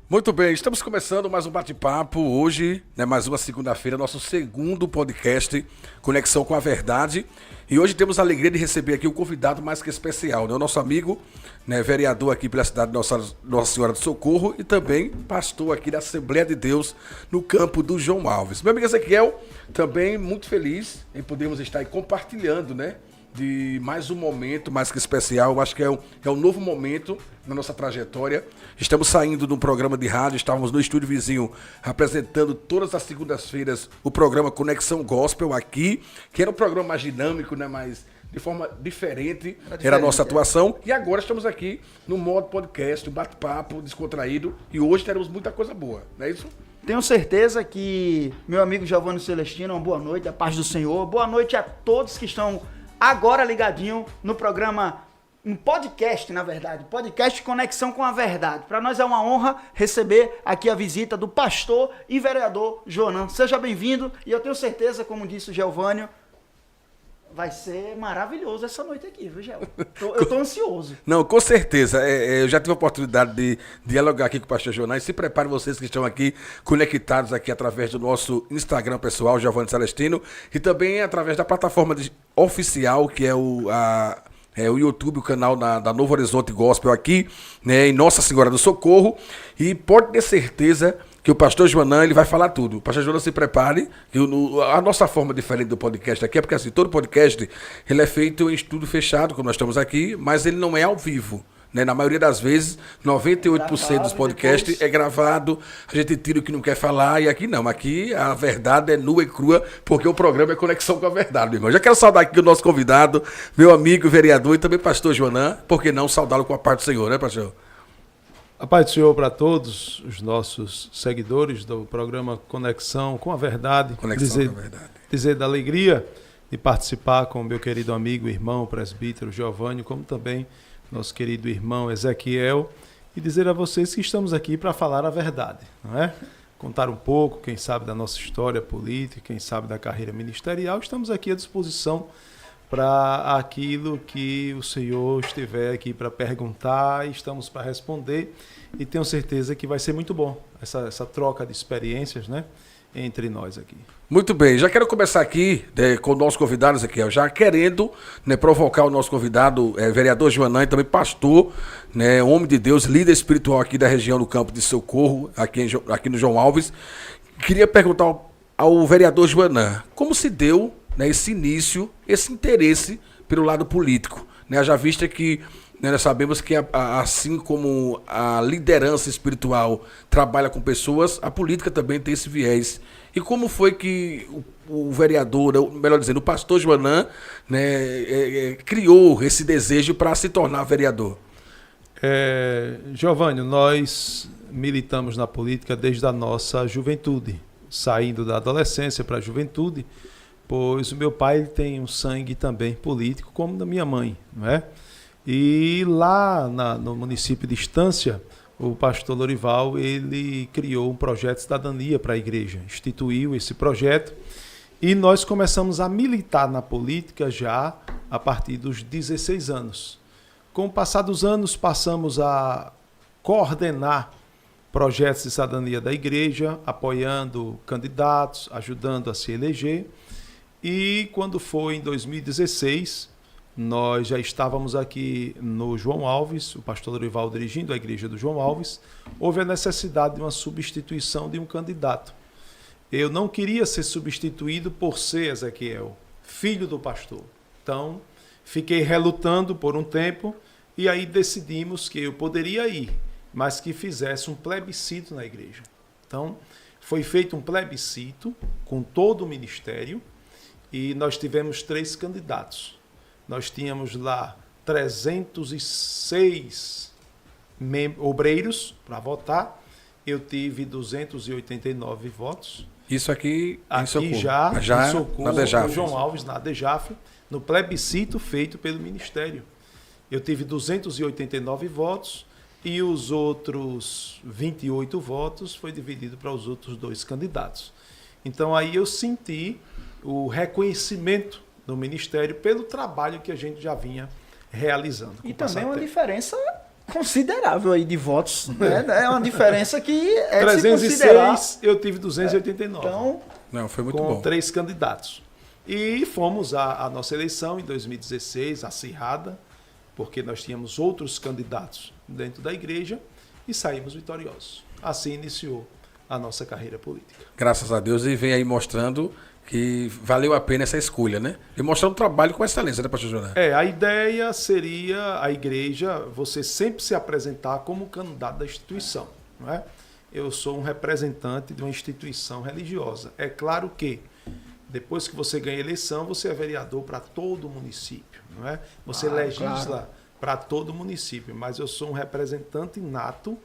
Muito bem, estamos começando mais um bate-papo hoje, mais uma segunda-feira, nosso segundo podcast, Conexão com a Verdade. E hoje temos a alegria de receber aqui um convidado mais que especial, o nosso amigo, vereador aqui pela cidade de Nossa Senhora do Socorro e também pastor aqui da Assembleia de Deus no campo do João Alves. Meu amigo Ezequiel, também muito feliz em podermos estar aí compartilhando, de mais um momento mais que especial. Eu acho que é um novo momento na nossa trajetória. Estamos saindo de um programa de rádio, estávamos no estúdio vizinho apresentando todas as segundas-feiras o programa Conexão Gospel aqui, que era um programa mais dinâmico, mas de forma diferente, era a nossa atuação. E agora estamos aqui no modo podcast, um bate-papo descontraído, e hoje teremos muita coisa boa, não é isso? Tenho certeza que meu amigo Giovanni Celestino, uma boa noite, a paz do Senhor, boa noite a todos que estão agora ligadinho no programa, um podcast, na verdade, podcast Conexão com a Verdade. Para nós é uma honra receber aqui a visita do pastor e vereador Jonan. Seja bem-vindo e eu tenho certeza, como disse o Giovanni, vai ser maravilhoso essa noite aqui, viu, Gel? Eu tô ansioso. Não, com certeza. Eu já tive a oportunidade de dialogar aqui com o pastor Jonan. E se preparem vocês que estão aqui conectados aqui através do nosso Instagram pessoal, Giovanni Celestino, e também através da plataforma oficial, que é o YouTube, o canal da Novo Horizonte Gospel aqui, em Nossa Senhora do Socorro. E pode ter certeza que o pastor Jonan, ele vai falar tudo. O pastor Jonan, se prepare, que a nossa forma diferente do podcast aqui é porque assim, todo podcast ele é feito em estúdio fechado, como nós estamos aqui, mas ele não é ao vivo. Na maioria das vezes, 98% dos podcasts é gravado, a gente tira o que não quer falar, e aqui não. Aqui a verdade é nua e crua, porque o programa é Conexão com a Verdade, meu irmão. Já quero saudar aqui o nosso convidado, meu amigo, vereador e também pastor Jonan, por que não saudá-lo com a parte do Senhor, né, pastor? A paz do Senhor para todos os nossos seguidores do programa Conexão com a Verdade. Conexão com a Verdade. Dizer da alegria de participar com o meu querido amigo, irmão, presbítero Giovanni, como também nosso querido irmão Ezequiel, e dizer a vocês que estamos aqui para falar a verdade, não é? Contar um pouco, quem sabe, da nossa história política, quem sabe da carreira ministerial. Estamos aqui à disposição para aquilo que o Senhor estiver aqui para perguntar, estamos para responder, e tenho certeza que vai ser muito bom essa troca de experiências, entre nós aqui. Muito bem, já quero começar aqui com o nosso convidado, Ezequiel, já querendo provocar o nosso convidado, vereador Jonan, e também pastor, homem de Deus, líder espiritual aqui da região do Campo de Socorro, aqui no João Alves. Queria perguntar ao vereador Jonan, como se deu esse início, esse interesse pelo lado político? Já vista que nós sabemos que assim como a liderança espiritual trabalha com pessoas, a política também tem esse viés. E como foi que o vereador, melhor dizendo, o pastor Jonan, criou esse desejo para se tornar vereador? Giovanni, nós militamos na política desde a nossa juventude, saindo da adolescência para a juventude, pois o meu pai tem um sangue também político, como da minha mãe, não é? E lá no município de Estância, o pastor Lorival, ele criou um projeto de cidadania para a igreja, instituiu esse projeto, e nós começamos a militar na política já a partir dos 16 anos. Com o passar dos anos, passamos a coordenar projetos de cidadania da igreja, apoiando candidatos, ajudando a se eleger. E quando foi em 2016, nós já estávamos aqui no João Alves, o pastor Lorival dirigindo a igreja do João Alves, houve a necessidade de uma substituição de um candidato. Eu não queria ser substituído por ser, Ezequiel, filho do pastor. Então, fiquei relutando por um tempo e aí decidimos que eu poderia ir, mas que fizesse um plebiscito na igreja. Então, foi feito um plebiscito com todo o ministério e nós tivemos 3 candidatos. Nós tínhamos lá 306 obreiros para votar. Eu tive 289 votos. Isso aqui em Socorro. Já em Socorro, na Dejaf. no João Alves, na Dejaf, no plebiscito feito pelo Ministério. Eu tive 289 votos e os outros 28 votos foi dividido para os outros 2 candidatos. Então aí eu senti o reconhecimento do Ministério pelo trabalho que a gente já vinha realizando. E também uma diferença considerável aí de votos, né? É uma diferença que é de se considerar. 306, eu tive 289. Então, Não, foi muito com bom. 3 candidatos. E fomos à nossa eleição em 2016, acirrada, porque nós tínhamos outros candidatos dentro da igreja e saímos vitoriosos. Assim iniciou a nossa carreira política. Graças a Deus, e vem aí mostrando que valeu a pena essa escolha, né? E mostrando um trabalho com excelência, né, pastor Jonan? A ideia seria a igreja, você sempre se apresentar como candidato da instituição, não é? Eu sou um representante de uma instituição religiosa. É claro que depois que você ganha a eleição, você é vereador para todo o município, não é? Você legisla para todo o município, mas eu sou um representante nato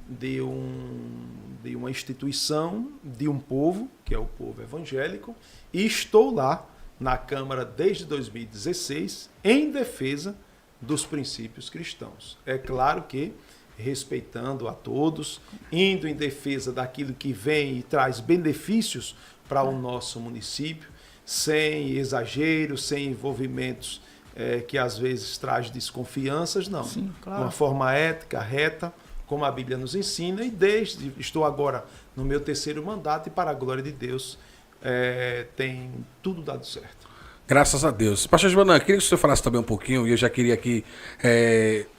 de uma instituição, de um povo, que é o povo evangélico, e estou lá na Câmara desde 2016 em defesa dos princípios cristãos. É claro que respeitando a todos, indo em defesa daquilo que vem e traz benefícios para o nosso município, sem exageros, sem envolvimentos que às vezes traz desconfianças, não. Sim, claro. De uma forma ética, reta, como a Bíblia nos ensina, e estou agora no meu 3º mandato e, para a glória de Deus, tem tudo dado certo. Graças a Deus. Pastor Jonan, queria que o senhor falasse também um pouquinho, e eu já queria aqui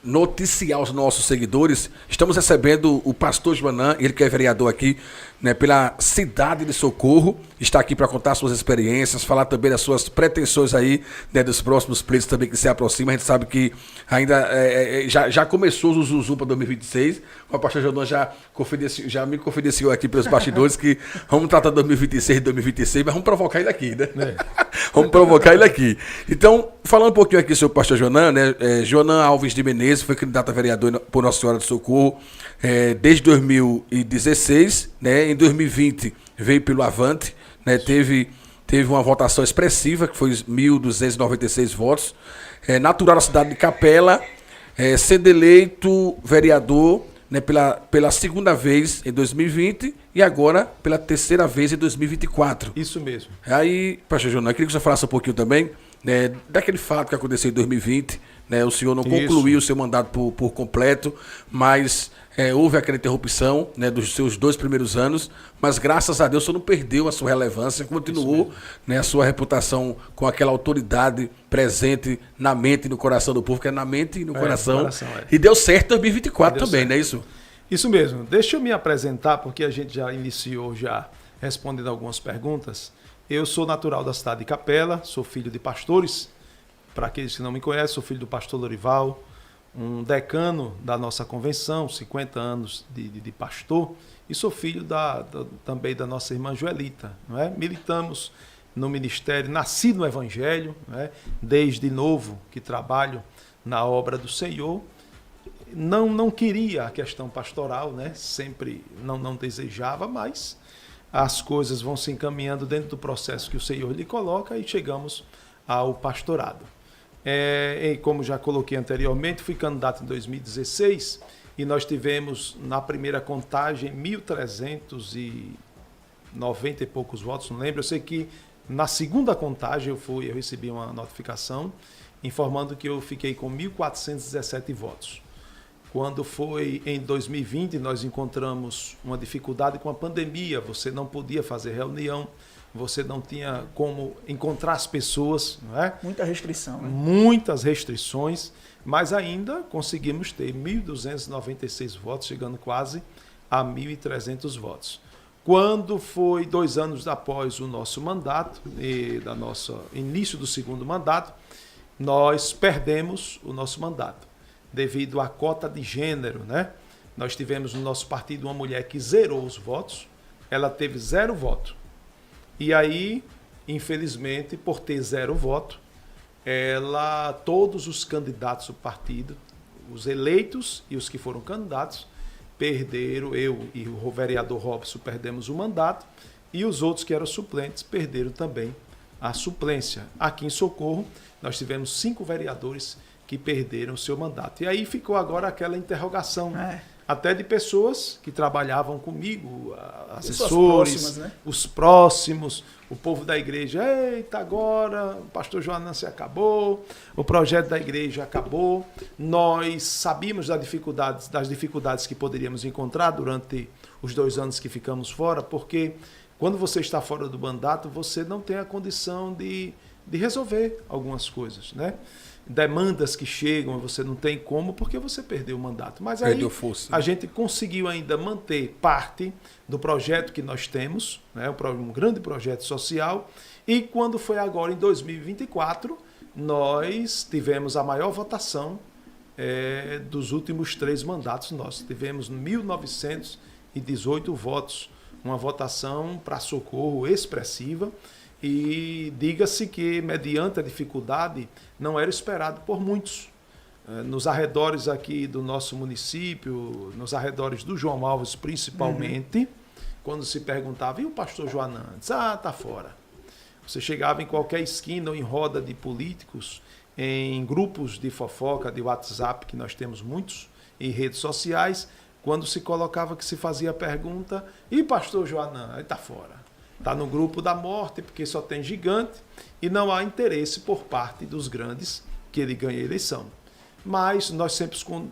noticiar aos nossos seguidores. Estamos recebendo o pastor Jonan, ele que é vereador aqui, né, pela cidade de Socorro, está aqui para contar suas experiências, falar também das suas pretensões aí, né, dos próximos pleitos também que se aproximam. A gente sabe que ainda já começou o Zuzu para 2026, o pastor Jonan já me confidenciou aqui pelos bastidores que vamos tratar 2026 e 2026, mas vamos provocar ele aqui, né? Vamos provocar ele aqui. Então, falando um pouquinho aqui sobre o pastor Jonan, né? Jonan Alves de Menezes foi candidato a vereador por Nossa Senhora do Socorro desde 2016, né? Em 2020 veio pelo Avante, né? Teve uma votação expressiva, que foi 1.296 votos. Natural da cidade de Capela, sendo eleito vereador, né, pela segunda vez em 2020 e agora pela 3ª vez em 2024. Isso mesmo. Aí, pastor Jonan, eu queria que você falasse um pouquinho também, né, daquele fato que aconteceu em 2020. Né, o senhor não concluiu o seu mandato por completo, mas houve aquela interrupção, né, dos seus 2 primeiros anos, mas graças a Deus o senhor não perdeu a sua relevância, continuou, né, a sua reputação com aquela autoridade presente na mente e no coração do povo, que é na mente e no coração. E deu certo em 2024 também, certo. Não é isso? Isso mesmo. Deixa eu me apresentar, porque a gente já iniciou respondendo algumas perguntas. Eu sou natural da cidade de Capela, sou filho de pastores. Para aqueles que não me conhecem, sou filho do pastor Lorival, um decano da nossa convenção, 50 anos de pastor, e sou filho também da nossa irmã Joelita. Não é? Militamos no ministério, nasci no Evangelho, não é? Desde novo que trabalho na obra do Senhor. Não queria a questão pastoral, né? Sempre não desejava, mas as coisas vão se encaminhando dentro do processo que o Senhor lhe coloca e chegamos ao pastorado. E como já coloquei anteriormente, fui candidato em 2016 e nós tivemos na primeira contagem 1.390 e poucos votos, não lembro. Eu sei que na segunda contagem eu recebi uma notificação informando que eu fiquei com 1.417 votos. Quando foi em 2020, nós encontramos uma dificuldade com a pandemia, você não podia fazer reunião, você não tinha como encontrar as pessoas, não é? Muita restrição. Né? Muitas restrições, mas ainda conseguimos ter 1.296 votos, chegando quase a 1.300 votos. Quando foi 2 anos após o nosso mandato, início do segundo mandato, nós perdemos o nosso mandato, devido à cota de gênero, né? Nós tivemos no nosso partido uma mulher que zerou os votos, ela teve 0 voto. E aí, infelizmente, por ter 0 voto, todos os candidatos do partido, os eleitos e os que foram candidatos, perderam. Eu e o vereador Robson perdemos o mandato e os outros que eram suplentes perderam também a suplência. Aqui em Socorro, nós tivemos 5 vereadores que perderam o seu mandato. E aí ficou agora aquela interrogação. até de pessoas que trabalhavam comigo, assessores, próximas, né? os próximos, o povo da igreja. Eita, agora o pastor Joanã se acabou, o projeto da igreja acabou. Nós sabíamos das dificuldades que poderíamos encontrar durante os 2 anos que ficamos fora, porque quando você está fora do mandato, você não tem a condição de resolver algumas coisas, né? Demandas que chegam, você não tem como, porque você perdeu o mandato. Mas aí a gente conseguiu ainda manter parte do projeto que nós temos, né? Um grande projeto social, e quando foi agora em 2024, nós tivemos a maior votação dos últimos 3 mandatos nossos. Tivemos 1.918 votos, uma votação para socorro expressiva, e diga-se que, mediante a dificuldade, não era esperado por muitos. Nos arredores aqui do nosso município, nos arredores do João Alves principalmente, quando se perguntava, e o pastor Joanã? Diz, tá fora. Você chegava em qualquer esquina ou em roda de políticos, em grupos de fofoca, de WhatsApp, que nós temos muitos, em redes sociais, quando se colocava que se fazia a pergunta, e pastor Joanã? Aí tá fora. Está no grupo da morte, porque só tem gigante, e não há interesse por parte dos grandes que ele ganhe a eleição. Mas nós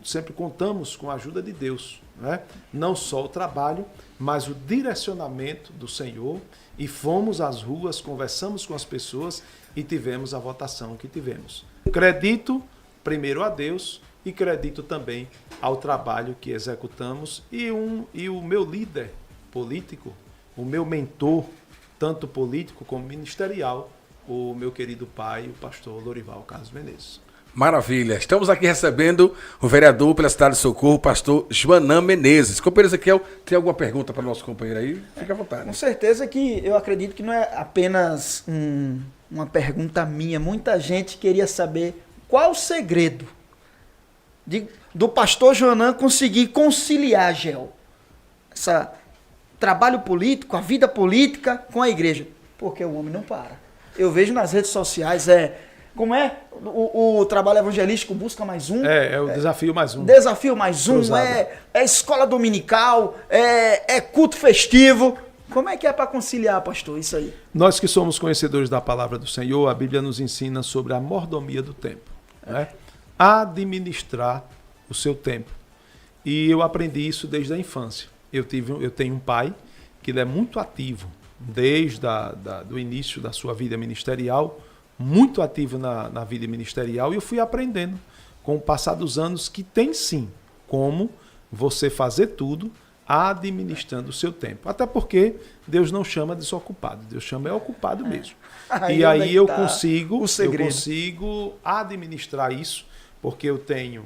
sempre contamos com a ajuda de Deus, né? Não só o trabalho, mas o direcionamento do Senhor, e fomos às ruas, conversamos com as pessoas e tivemos a votação que tivemos. Acredito primeiro a Deus e acredito também ao trabalho que executamos, e o meu líder político, o meu mentor, tanto político como ministerial, o meu querido pai, o pastor Lorival Carlos Menezes. Maravilha. Estamos aqui recebendo o vereador pela cidade de Socorro, o pastor Joanã Menezes. Companheiro Ezequiel, tem alguma pergunta para o nosso companheiro aí? Fica à vontade. Com certeza que eu acredito que não é apenas uma pergunta minha. Muita gente queria saber qual o segredo do pastor Joanã conseguir conciliar, Gel, essa trabalho político, a vida política com a igreja. Porque o homem não para. Eu vejo nas redes sociais, como é? O trabalho evangelístico busca mais um. É o desafio mais um. Desafio mais um, é escola dominical, é culto festivo. Como é que é para conciliar, pastor, isso aí? Nós que somos conhecedores da palavra do Senhor, a Bíblia nos ensina sobre a mordomia do tempo. Né? Administrar o seu tempo. E eu aprendi isso desde a infância. Eu tenho um pai que ele é muito ativo, desde do início da sua vida ministerial, muito ativo na vida ministerial, e eu fui aprendendo com o passar dos anos que tem sim como você fazer tudo administrando o seu tempo. Até porque Deus não chama desocupado, Deus chama ocupado mesmo. E aí eu consigo administrar isso, porque eu tenho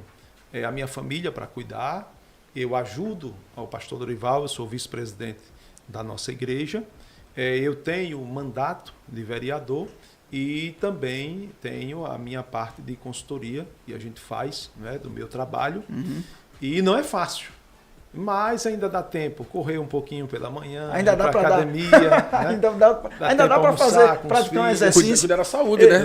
a minha família para cuidar, eu ajudo ao pastor Dorival, eu sou vice-presidente da nossa igreja, eu tenho mandato de vereador e também tenho a minha parte de consultoria que a gente faz, né, do meu trabalho. E não é fácil, mas ainda dá tempo, correr um pouquinho pela manhã, ainda dá para academia, né? ainda dá para fazer, praticar um exercício. Cuidar da saúde, né?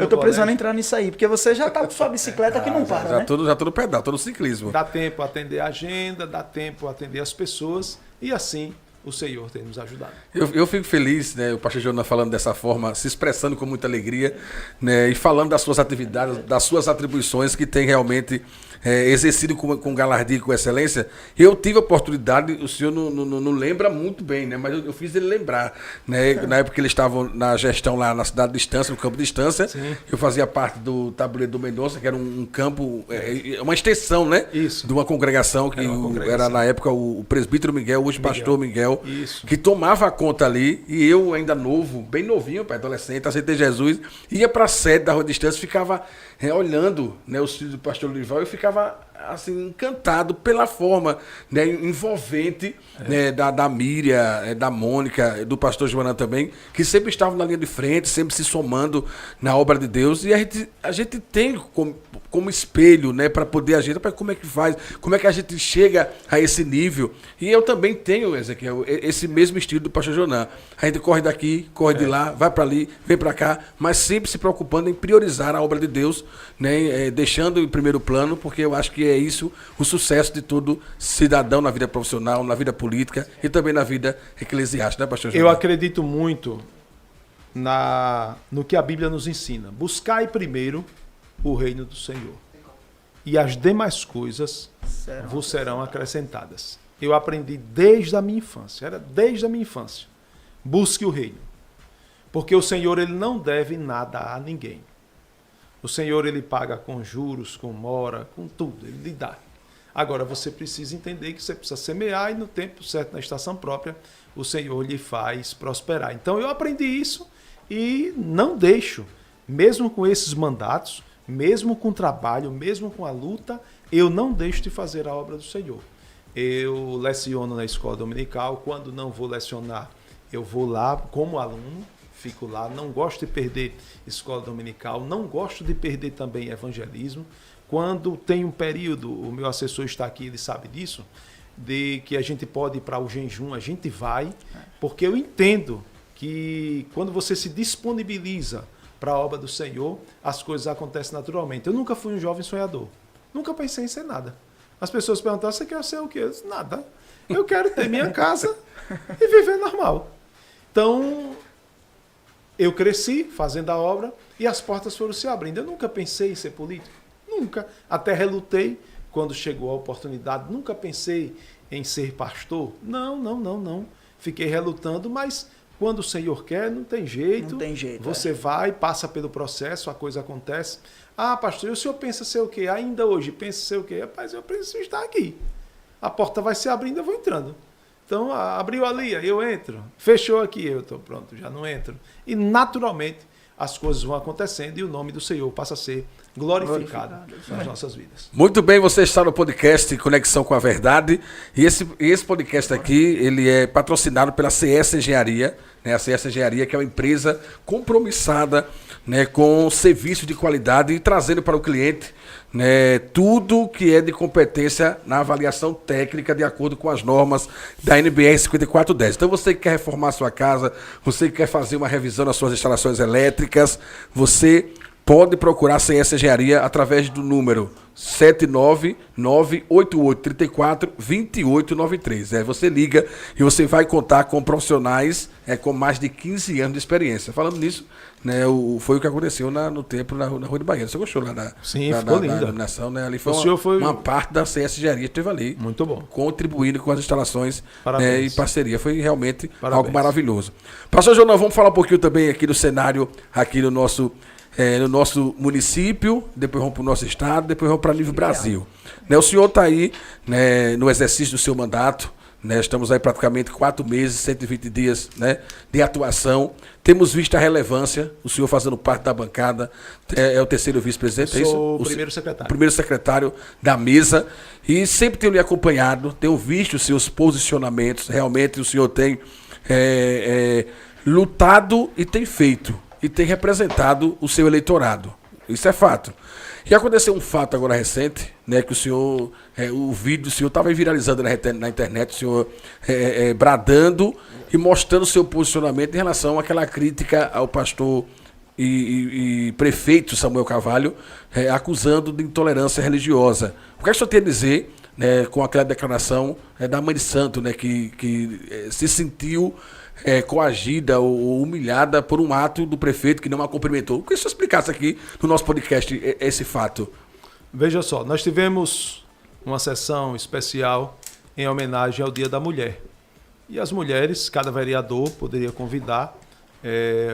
Eu tô precisando entrar nisso aí, porque você já tá com sua bicicleta que não para, né? Já todo pedal, todo ciclismo. Dá tempo a atender a agenda, dá tempo a atender as pessoas, e assim o Senhor tem nos ajudado. Eu fico feliz, né, o pastor Joanã falando dessa forma, se expressando com muita alegria, né, e falando das suas atividades, das suas atribuições que tem realmente exercido com galardia e com excelência. Eu tive a oportunidade, o senhor não lembra muito bem, né, mas eu fiz ele lembrar, né, na época que eles estavam na gestão lá na cidade de Estância, no campo de Estância. Sim. Eu fazia parte do Tabuleiro do Mendonça, que era um campo, uma extensão, né, de uma congregação que era na época o presbítero Miguel, hoje pastor Miguel, que tomava a conta ali, e eu ainda novo, bem novinho, adolescente, aceitei Jesus, ia para a sede da Rua de Estância, ficava olhando, né, os filhos do pastor Lurival, eu ficava assim, encantado pela forma, né, envolvente, né, da Miriam, da Mônica, do pastor Joanã também, que sempre estavam na linha de frente, sempre se somando na obra de Deus, e a gente tem como espelho, né, para poder agir, como é que faz, como é que a gente chega a esse nível. E eu também tenho, Ezequiel, esse mesmo estilo do pastor Joanã. A gente corre daqui, corre de lá, vai para ali, vem para cá, mas sempre se preocupando em priorizar a obra de Deus, né, deixando em primeiro plano, porque eu acho que é isso o sucesso de todo cidadão na vida profissional, na vida política e também na vida eclesiástica, né, pastor Júnior? Eu acredito muito no que a Bíblia nos ensina. Buscai primeiro o reino do Senhor, e as demais coisas vos serão acrescentadas. Eu aprendi desde a minha infância, Busque o reino. Porque o Senhor, ele não deve nada a ninguém. O Senhor, ele paga com juros, com mora, com tudo, ele lhe dá. Agora, você precisa entender que você precisa semear e no tempo certo, na estação própria, o Senhor lhe faz prosperar. Então, eu aprendi isso e não deixo, mesmo com esses mandatos, mesmo com o trabalho, mesmo com a luta, eu não deixo de fazer a obra do Senhor. Eu leciono na escola dominical, quando não vou lecionar, eu vou lá como aluno, fico lá, não gosto de perder escola dominical, não gosto de perder também evangelismo. Quando tem um período, o meu assessor está aqui, ele sabe disso, de que a gente pode ir para o jejum, a gente vai, porque eu entendo que quando você se disponibiliza para a obra do Senhor, as coisas acontecem naturalmente. Eu nunca fui um jovem sonhador, nunca pensei em ser nada. As pessoas perguntavam, você quer ser o quê? Eu disse, nada. Eu quero ter minha casa e viver normal. Então, eu cresci fazendo a obra e as portas foram se abrindo. Eu nunca pensei em ser político. Nunca. Até relutei quando chegou a oportunidade. Nunca pensei em ser pastor. Não. Fiquei relutando, mas quando o Senhor quer, não tem jeito. Não tem jeito. Você vai, passa pelo processo, a coisa acontece. Ah, pastor, e o senhor pensa ser o quê? Ainda hoje, pensa ser o quê? Rapaz, eu preciso estar aqui. A porta vai se abrindo, eu vou entrando. Então, abriu ali, eu entro. Fechou aqui, eu estou pronto, já não entro. E, naturalmente, as coisas vão acontecendo e o nome do Senhor passa a ser glorificado nas nossas vidas. Muito bem, você está no podcast Conexão com a Verdade. E esse podcast aqui, ele é patrocinado pela CS Engenharia, né? A CS Engenharia, que é uma empresa compromissada, né, com serviço de qualidade e trazendo para o cliente, né, tudo que é de competência na avaliação técnica de acordo com as normas da NBR 5410. Então você que quer reformar a sua casa, você que quer fazer uma revisão nas suas instalações elétricas, você pode procurar a CS Engenharia através do número 79988342893. Você liga e você vai contar com profissionais com mais de 15 anos de experiência. Falando nisso, né, foi o que aconteceu no templo na Rua de Bahia. Você gostou lá da iluminação, né? Ali foi uma parte da CS Engenharia que esteve ali. Muito bom. Contribuindo com as instalações, né, e parceria. Foi realmente algo maravilhoso. Pastor João, nós vamos falar um pouquinho também aqui do cenário, aqui no nosso município, depois vamos para o nosso estado, depois vamos para nível Brasil. Né, o senhor está aí, né, no exercício do seu mandato, né, estamos aí praticamente 4 meses, 120 dias, né, de atuação. Temos visto a relevância, o senhor fazendo parte da bancada, é o terceiro vice-presidente, é isso? Sou o primeiro secretário. O primeiro secretário da mesa. E sempre tenho lhe acompanhado, tenho visto os seus posicionamentos. Realmente o senhor tem lutado e tem feito. E tem representado o seu eleitorado. Isso é fato. E aconteceu um fato agora recente, né, que o senhor, o vídeo do senhor estava viralizando na internet, o senhor bradando e mostrando o seu posicionamento em relação àquela crítica ao pastor e prefeito Samuel Carvalho, acusando de intolerância religiosa. O que o senhor tem a dizer, né, com aquela declaração da mãe de santo, né, que se sentiu coagida ou humilhada por um ato do prefeito que não a cumprimentou? Que o senhor explicasse aqui no nosso podcast esse fato. Veja só, nós tivemos uma sessão especial em homenagem ao Dia da Mulher. E as mulheres, cada vereador poderia convidar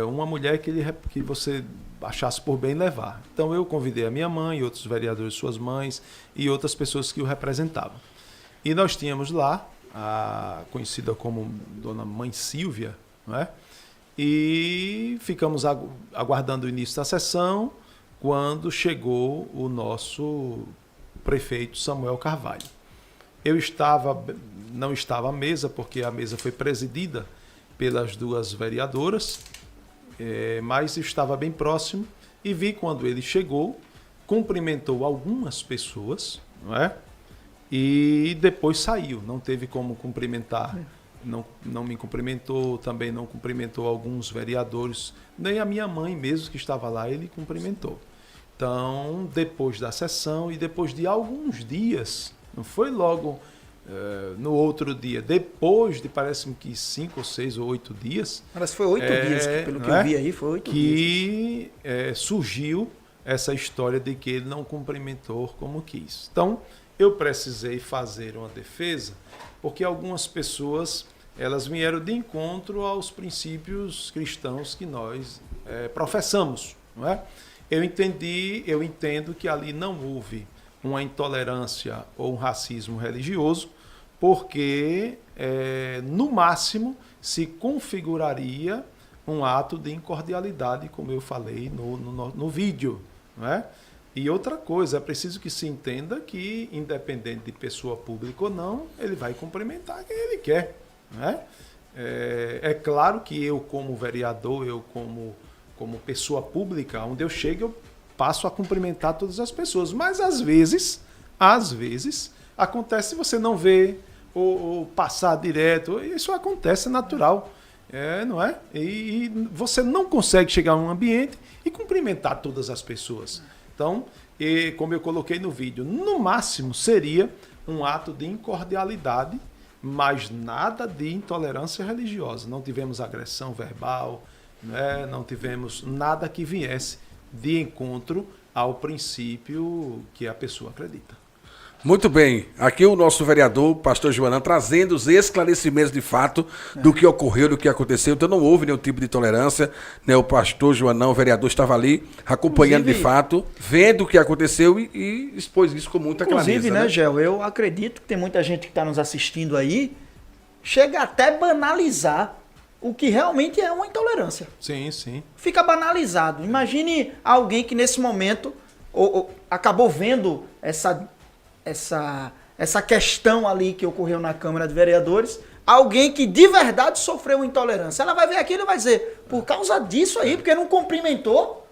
uma mulher que você achasse por bem levar. Então eu convidei a minha mãe, outros vereadores, suas mães e outras pessoas que o representavam. E nós tínhamos lá a conhecida como Dona Mãe Silvia, não é? E ficamos aguardando o início da sessão quando chegou o nosso prefeito Samuel Carvalho. Eu não estava à mesa, porque a mesa foi presidida pelas duas vereadoras, mas estava bem próximo e vi quando ele chegou, cumprimentou algumas pessoas, não é? E depois saiu, não teve como cumprimentar, não me cumprimentou, também não cumprimentou alguns vereadores, nem a minha mãe mesmo que estava lá, ele cumprimentou. Então, depois da sessão e depois de alguns dias, não foi logo no outro dia, depois de parece-me que 5 ou 6 ou 8 dias. Parece que foi 8 dias, pelo que eu vi aí, foi 8 dias. Que surgiu essa história de que ele não cumprimentou como quis. Então, eu precisei fazer uma defesa, porque algumas pessoas elas vieram de encontro aos princípios cristãos que nós professamos, não é? Eu entendo que ali não houve uma intolerância ou um racismo religioso, porque no máximo se configuraria um ato de incordialidade, como eu falei no vídeo, não é? E outra coisa, é preciso que se entenda que, independente de pessoa pública ou não, ele vai cumprimentar quem ele quer, não é? É claro que eu, como vereador, eu como pessoa pública, onde eu chego, eu passo a cumprimentar todas as pessoas. Mas às vezes, acontece você não ver ou passar direto. Isso acontece, é natural, não é? E você não consegue chegar a um ambiente e cumprimentar todas as pessoas. Então, como eu coloquei no vídeo, no máximo seria um ato de incordialidade, mas nada de intolerância religiosa. Não tivemos agressão verbal, né? Não tivemos nada que viesse de encontro ao princípio que a pessoa acredita. Muito bem, aqui o nosso vereador, pastor Joanã, trazendo os esclarecimentos de fato do que ocorreu, do que aconteceu. Então não houve nenhum tipo de tolerância, né? O pastor Joanã, o vereador, estava ali acompanhando de fato, vendo o que aconteceu e expôs isso com muita clareza. Inclusive, né, Gel, eu acredito que tem muita gente que está nos assistindo aí, chega até a banalizar o que realmente é uma intolerância. Sim, sim. Fica banalizado. Imagine alguém que nesse momento acabou vendo essa questão ali que ocorreu na Câmara de Vereadores, alguém que de verdade sofreu intolerância. Ela vai ver aquilo e vai dizer, por causa disso aí, porque não cumprimentou.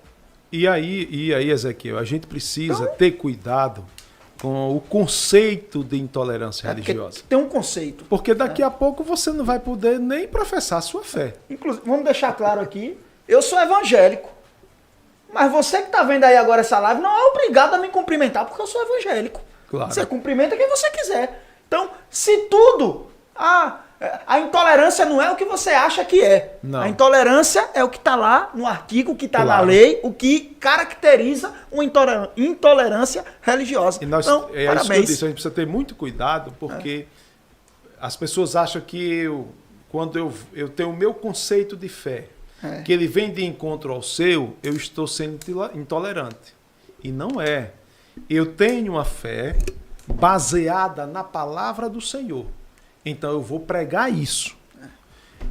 E aí, Ezequiel, a gente precisa ter cuidado com o conceito de intolerância religiosa. Tem um conceito. Porque daqui a pouco você não vai poder nem professar a sua fé. Inclusive, vamos deixar claro aqui, eu sou evangélico. Mas você que está vendo aí agora essa live não é obrigado a me cumprimentar porque eu sou evangélico. Claro. Você cumprimenta quem você quiser. Então, se tudo... a intolerância não é o que você acha que é. Não. A intolerância é o que está lá no artigo, o que está na Claro. lei, o que caracteriza uma intolerância religiosa. E nós, então, isso que eu parabéns. disse, a gente precisa ter muito cuidado, porque as pessoas acham que quando eu tenho o meu conceito de fé, que ele vem de encontro ao seu, eu estou sendo intolerante. E não é. Eu tenho uma fé baseada na palavra do Senhor. Então eu vou pregar isso.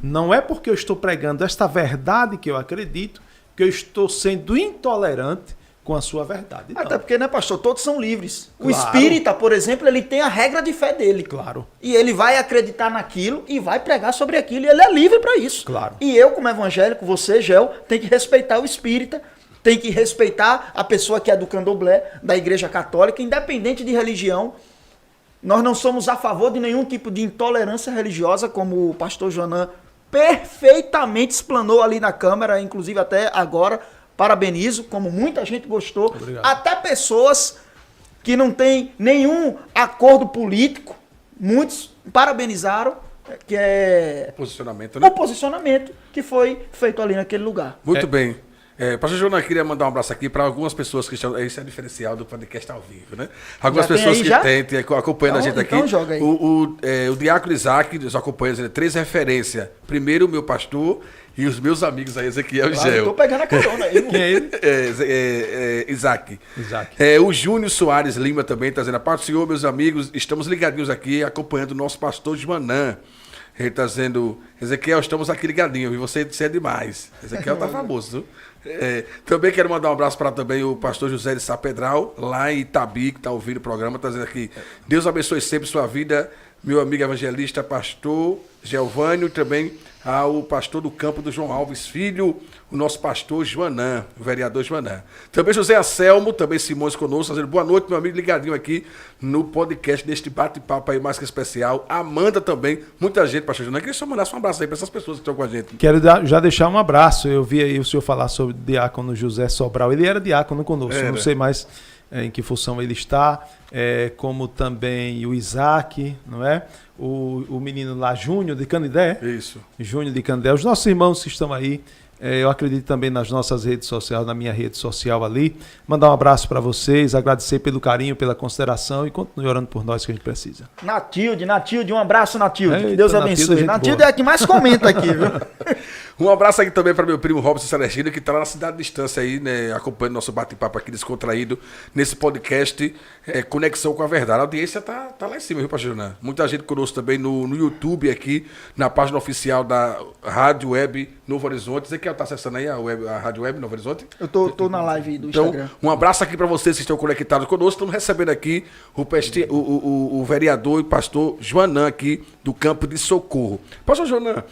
Não é porque eu estou pregando esta verdade que eu acredito que eu estou sendo intolerante com a sua verdade. Não. Até porque, né, pastor, todos são livres. O Claro. espírita, por exemplo, ele tem a regra de fé dele. Claro. E ele vai acreditar naquilo e vai pregar sobre aquilo. E ele é livre para isso. Claro. E eu, como evangélico, você, Gel, tem que respeitar o espírita, tem que respeitar a pessoa que é do candomblé, da igreja católica, independente de religião. Nós não somos a favor de nenhum tipo de intolerância religiosa, como o pastor Joanã perfeitamente explanou ali na Câmara, inclusive até agora. Parabenizo, como muita gente gostou. Obrigado. Até pessoas que não têm nenhum acordo político, muitos parabenizaram, que é Posicionamento, né? o posicionamento que foi feito ali naquele lugar. Muito bem. Pastor Jonas, queria mandar um abraço aqui para algumas pessoas que estão... Esse é o diferencial do podcast ao vivo, né? Algumas Já tem pessoas aí, que já? têm acompanhando Então- a gente aqui. então joga aí. O Diácono Isaac nos acompanha, ele 3 referências. Primeiro, o meu pastor e os meus amigos aí, Ezequiel e Claro, eu Gel. tô pegando a carona aí. Quem é ele? Isaac. Isaac. O Júnior Soares Lima também está dizendo: a paz do Senhor, meus amigos, estamos ligadinhos aqui, acompanhando o nosso pastor Joanã. Ele está dizendo: Ezequiel, estamos aqui ligadinhos, e você é demais. Ezequiel tá famoso, viu? Também quero mandar um abraço para também o pastor José de Sapedral, lá em Itabi, que está ouvindo o programa, está dizendo aqui: Deus abençoe sempre sua vida, meu amigo evangelista, pastor Gelvânio, também ao pastor do campo do João Alves Filho, o nosso pastor Joanã, o vereador Joanã. Também José Anselmo, também Simões conosco, dizendo boa noite, meu amigo, ligadinho aqui no podcast deste bate-papo aí mais que especial. Amanda também, muita gente, pastor Joanã. Queria só mandar um abraço aí para essas pessoas que estão com a gente. Quero já deixar um abraço. Eu vi aí o senhor falar sobre o diácono José Sobral. Ele era diácono conosco, não sei mais em que função ele está, como também o Isaac, não é? O menino lá, Júnior de Canidé. Isso. Júnior de Canidé. Os nossos irmãos que estão aí, eu acredito também nas nossas redes sociais, na minha rede social ali. Mandar um abraço para vocês, agradecer pelo carinho, pela consideração e continue orando por nós que a gente precisa. Natilde, um abraço, Natilde. Eita, Que Deus abençoe. Natilde é a que mais comenta aqui, viu? Um abraço aqui também para meu primo Robson Celestino, que está lá na cidade de distância aí, né, acompanhando nosso bate-papo aqui descontraído nesse podcast Conexão com a Verdade. A audiência tá lá em cima, viu, pastor Joanã? Muita gente conosco também no YouTube aqui, na página oficial da Rádio Web Novo Horizonte. Você que tá acessando aí a Rádio Web Novo Horizonte? Eu tô na live do Instagram. Então, um abraço aqui para vocês que estão conectados conosco. Estamos recebendo aqui o vereador e pastor Joanã aqui do campo de Socorro. Pastor Joanã,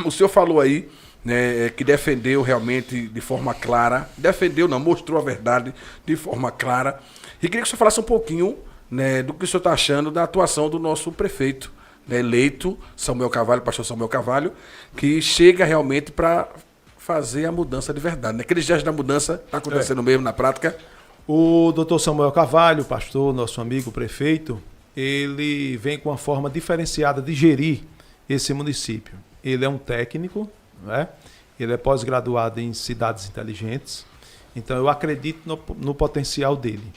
o senhor falou aí, né, que defendeu realmente de forma clara, mostrou a verdade de forma clara. E queria que o senhor falasse um pouquinho, né, do que o senhor está achando da atuação do nosso prefeito, né, eleito, Samuel Carvalho, pastor Samuel Carvalho, que chega realmente para fazer a mudança de verdade. Né? Aquele gesto da mudança está acontecendo mesmo na prática. O doutor Samuel Carvalho, pastor, nosso amigo prefeito, ele vem com uma forma diferenciada de gerir esse município. Ele é um técnico, né? Ele é pós-graduado em cidades inteligentes, então eu acredito no potencial dele.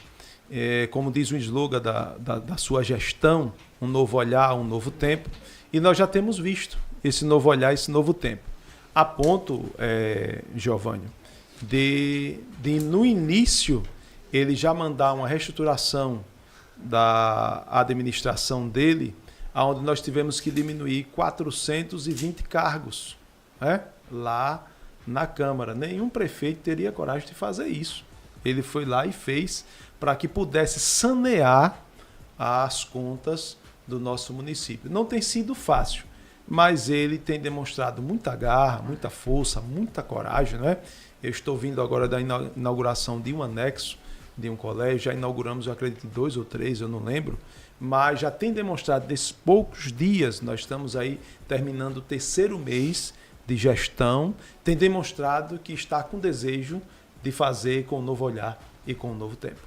Como diz o slogan da sua gestão, um novo olhar, um novo tempo, e nós já temos visto esse novo olhar, esse novo tempo. A ponto, Giovânio, de no início ele já mandar uma reestruturação da administração dele, onde nós tivemos que diminuir 420 cargos, né, lá na Câmara. Nenhum prefeito teria coragem de fazer isso. Ele foi lá e fez para que pudesse sanear as contas do nosso município. Não tem sido fácil, mas ele tem demonstrado muita garra, muita força, muita coragem, né? Eu estou vindo agora da inauguração de um anexo de um colégio, já inauguramos, eu acredito, 2 ou 3, eu não lembro, mas já tem demonstrado, nesses poucos dias, nós estamos aí terminando o 3º mês de gestão, tem demonstrado que está com desejo de fazer com um novo olhar e com um novo tempo.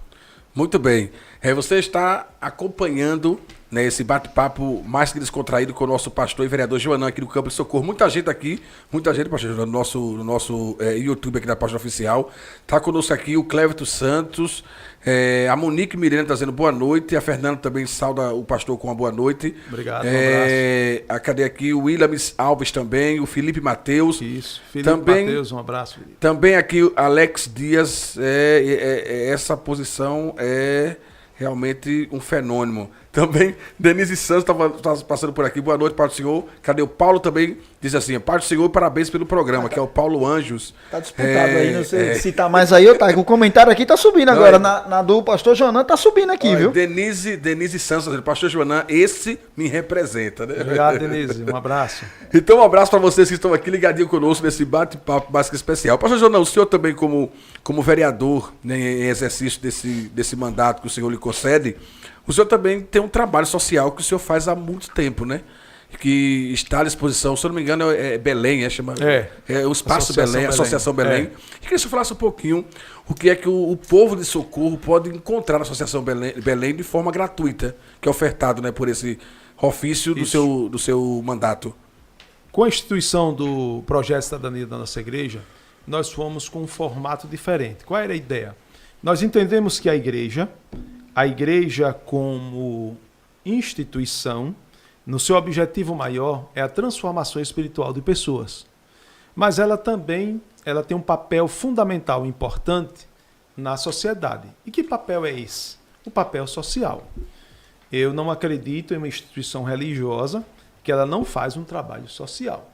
Muito bem. Você está acompanhando, né, esse bate-papo mais que descontraído com o nosso pastor e vereador Joanã aqui do Campo de Socorro. Muita gente, pastor, no nosso YouTube aqui da página oficial. Está conosco aqui o Clévito Santos, a Monique Mirena está dizendo boa noite, a Fernanda também sauda o pastor com uma boa noite. Obrigado, um abraço. Cadê aqui? O Williams Alves também, o Felipe Mateus. Isso, Felipe Mateus, um abraço, Felipe. Também aqui o Alex Dias, essa posição é realmente um fenômeno. Também Denise Santos estava passando por aqui. Boa noite, Pai do Senhor. Cadê o Paulo também? Diz assim, Pai do Senhor, parabéns pelo programa, que é o Paulo Anjos. Tá disputado aí, não sei se tá mais aí ou tá. O comentário aqui tá subindo agora. Na do pastor Joanã tá subindo aqui, viu? Denise Santos, pastor Joanã, esse me representa, né? Obrigado, Denise. Um abraço. Então, um abraço para vocês que estão aqui ligadinhos conosco nesse bate-papo mais que especial. Pastor Joanã, o senhor também como vereador, né, em exercício desse mandato que o senhor lhe concede, o senhor também tem um trabalho social que o senhor faz há muito tempo, né? Que está à disposição, se eu não me engano, é Belém, é o Espaço Belém, Associação Belém. E queria que o senhor falasse um pouquinho o que é que o povo de Socorro pode encontrar na Associação Belém de forma gratuita, que é ofertado, né, por esse ofício do seu mandato. Com a instituição do Projeto Cidadania da nossa igreja, nós fomos com um formato diferente. Qual era a ideia? Nós entendemos que a igreja como instituição, no seu objetivo maior é a transformação espiritual de pessoas. Mas ela também tem um papel fundamental, importante na sociedade. E que papel é esse? O papel social. Eu não acredito em uma instituição religiosa que ela não faz um trabalho social.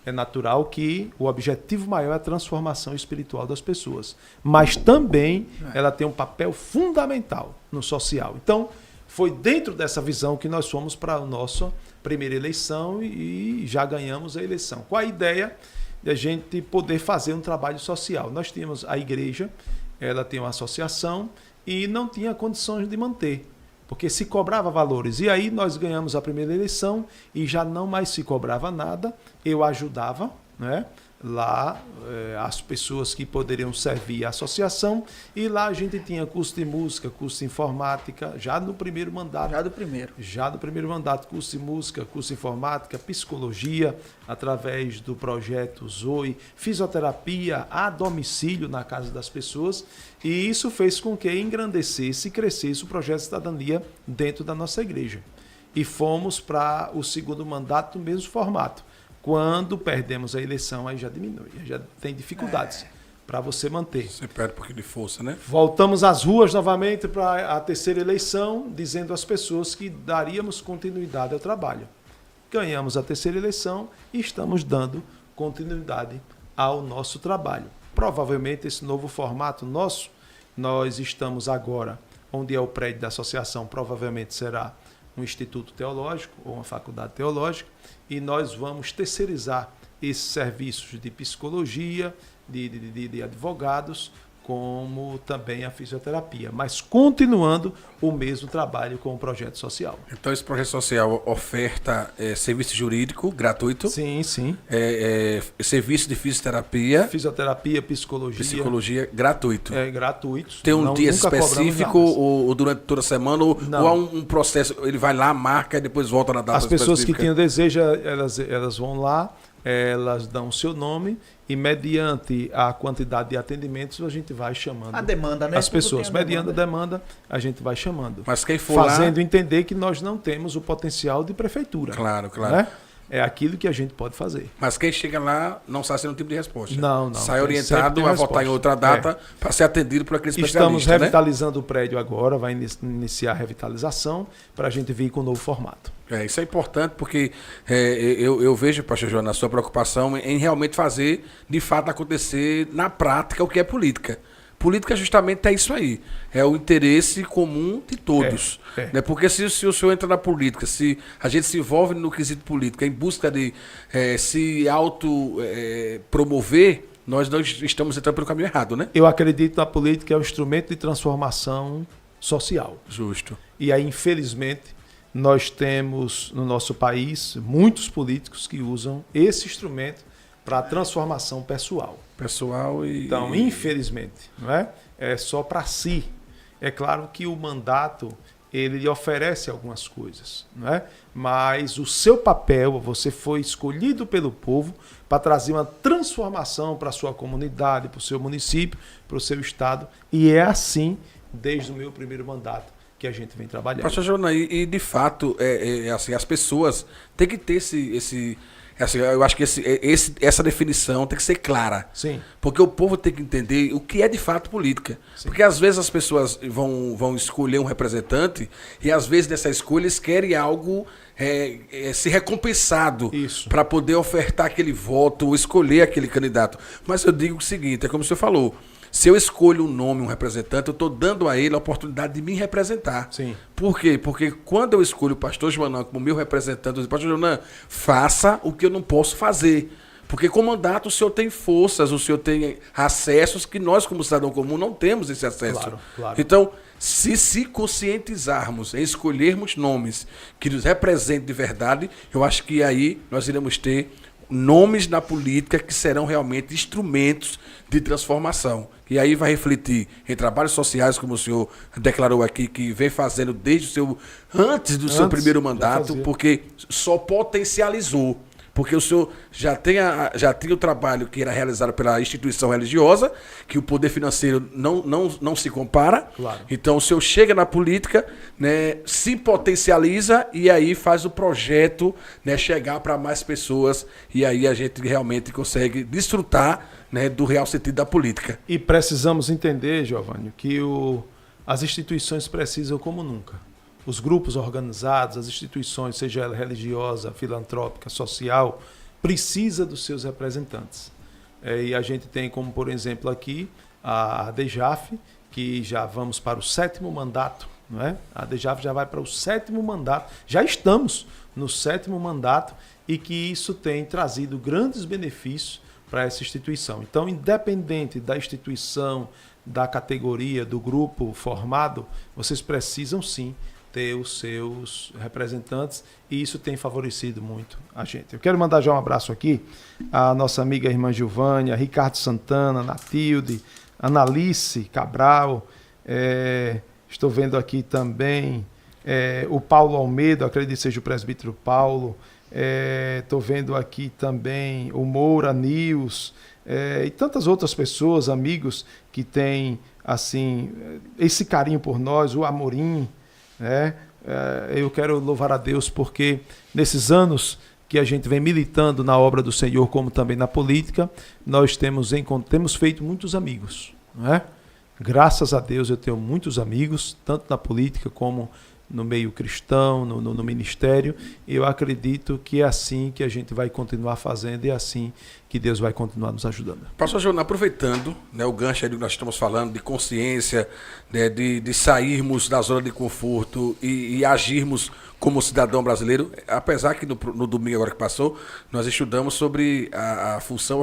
É natural que o objetivo maior é a transformação espiritual das pessoas. Mas também ela tem um papel fundamental no social. Então, foi dentro dessa visão que nós fomos para a nossa primeira eleição e já ganhamos a eleição. Com a ideia de a gente poder fazer um trabalho social. Nós tínhamos a igreja, ela tem uma associação e não tinha condições de manter, porque se cobrava valores. E aí nós ganhamos a primeira eleição e já não mais se cobrava nada. Eu ajudava, né, lá as pessoas que poderiam servir a associação, e lá a gente tinha curso de música, curso de informática, já no primeiro mandato. Já do primeiro mandato, curso de música, curso de informática, psicologia, através do projeto Zoe, fisioterapia a domicílio na casa das pessoas, e isso fez com que engrandecesse e crescesse o projeto Cidadania dentro da nossa igreja. E fomos para o segundo mandato no mesmo formato. Quando perdemos a eleição, aí já diminui, já tem dificuldades para você manter. Você perde um pouquinho de força, né? Voltamos às ruas novamente para a terceira eleição, dizendo às pessoas que daríamos continuidade ao trabalho. Ganhamos a terceira eleição e estamos dando continuidade ao nosso trabalho. Provavelmente esse novo formato nosso, nós estamos agora, onde é o prédio da associação, provavelmente será um instituto teológico ou uma faculdade teológica, e nós vamos terceirizar esses serviços de psicologia, de advogados, como também a fisioterapia, mas continuando o mesmo trabalho com o projeto social. Então esse projeto social oferta serviço jurídico gratuito? Sim, sim. Serviço de fisioterapia? Fisioterapia, psicologia gratuito? É gratuito. Tem um dia específico ou durante toda a semana? Ou há um processo, ele vai lá, marca e depois volta na data específica? As pessoas que tinham desejo, elas vão lá, elas dão o seu nome e mediante a quantidade de atendimentos a gente vai chamando a demanda, né? as pessoas. Mediante a demanda a gente vai chamando. Mas quem for fazendo lá... entender que nós não temos o potencial de prefeitura. Claro. Né? É aquilo que a gente pode fazer. Mas quem chega lá não sai sem nenhum tipo de resposta. Não. Sai orientado a votar em outra data para ser atendido por aquele especialista. Estamos revitalizando o prédio agora, vai iniciar a revitalização para a gente vir com um novo formato. Isso é importante porque eu vejo, pastor João, a sua preocupação em realmente fazer, de fato, acontecer na prática o que é política. Política justamente é isso aí, é o interesse comum de todos. Né? Porque se o senhor entra na política, se a gente se envolve no quesito político em busca de se promover, nós não estamos entrando pelo caminho errado, né? Eu acredito na política é um instrumento de transformação social. Justo. E aí, infelizmente, nós temos no nosso país muitos políticos que usam esse instrumento para a transformação pessoal. Então, infelizmente, não é? É só para si. É claro que o mandato ele lhe oferece algumas coisas, não é? Mas o seu papel, você foi escolhido pelo povo para trazer uma transformação para a sua comunidade, para o seu município, para o seu estado. E é assim desde o meu primeiro mandato que a gente vem trabalhando. Pastor Jonas, e de fato, assim, as pessoas têm que ter assim, eu acho que essa definição tem que ser clara. Sim. Porque o povo tem que entender o que é de fato política. Sim. Porque às vezes as pessoas vão escolher um representante e às vezes nessa escolha eles querem algo ser recompensado para poder ofertar aquele voto ou escolher aquele candidato. Mas eu digo o seguinte, é como o senhor falou, se eu escolho um nome, um representante, eu estou dando a ele a oportunidade de me representar. Sim. Por quê? Porque quando eu escolho o pastor Joanã como meu representante, eu digo, pastor Joanã, faça o que eu não posso fazer. Porque com mandato o senhor tem forças, o senhor tem acessos que nós, como cidadão comum, não temos esse acesso. Claro. Então, se conscientizarmos em escolhermos nomes que nos representem de verdade, eu acho que aí nós iremos ter nomes na política que serão realmente instrumentos de transformação. E aí vai refletir em trabalhos sociais, como o senhor declarou aqui, que vem fazendo antes do seu primeiro mandato, porque só potencializou. Porque o senhor já tinha o trabalho que era realizado pela instituição religiosa, que o poder financeiro não se compara. Claro. Então o senhor chega na política, né, se potencializa e aí faz o projeto, né, chegar para mais pessoas. E aí a gente realmente consegue desfrutar, né, do real sentido da política. E precisamos entender, Giovanni, que as instituições precisam como nunca. Os grupos organizados, as instituições, seja ela religiosa, filantrópica, social, precisa dos seus representantes. E a gente tem como, por exemplo, aqui a DEJAF, que já vamos para o 7º mandato não é? A ADEJAV já vai para o 7º mandato, já estamos no 7º mandato e que isso tem trazido grandes benefícios para essa instituição. Então, independente da instituição, da categoria, do grupo formado, vocês precisam sim ter os seus representantes e isso tem favorecido muito a gente. Eu quero mandar já um abraço aqui à nossa amiga irmã Gilvânia, Ricardo Santana, Natilde, Analice Cabral, estou vendo aqui também o Paulo Almeida, acredito que seja o presbítero Paulo, estou vendo aqui também o Moura Nils, e tantas outras pessoas, amigos, que têm assim, esse carinho por nós, o Amorim, eu quero louvar a Deus porque nesses anos que a gente vem militando na obra do Senhor, como também na política, nós temos feito muitos amigos, não é? Graças a Deus eu tenho muitos amigos, tanto na política como no meio cristão, no ministério, e eu acredito que é assim que a gente vai continuar fazendo e é assim que Deus vai continuar nos ajudando. Pastor Jonas, aproveitando, né, o gancho aí do que nós estamos falando, de consciência, né, de sairmos da zona de conforto e agirmos como cidadão brasileiro, apesar que no domingo agora que passou, nós estudamos sobre a função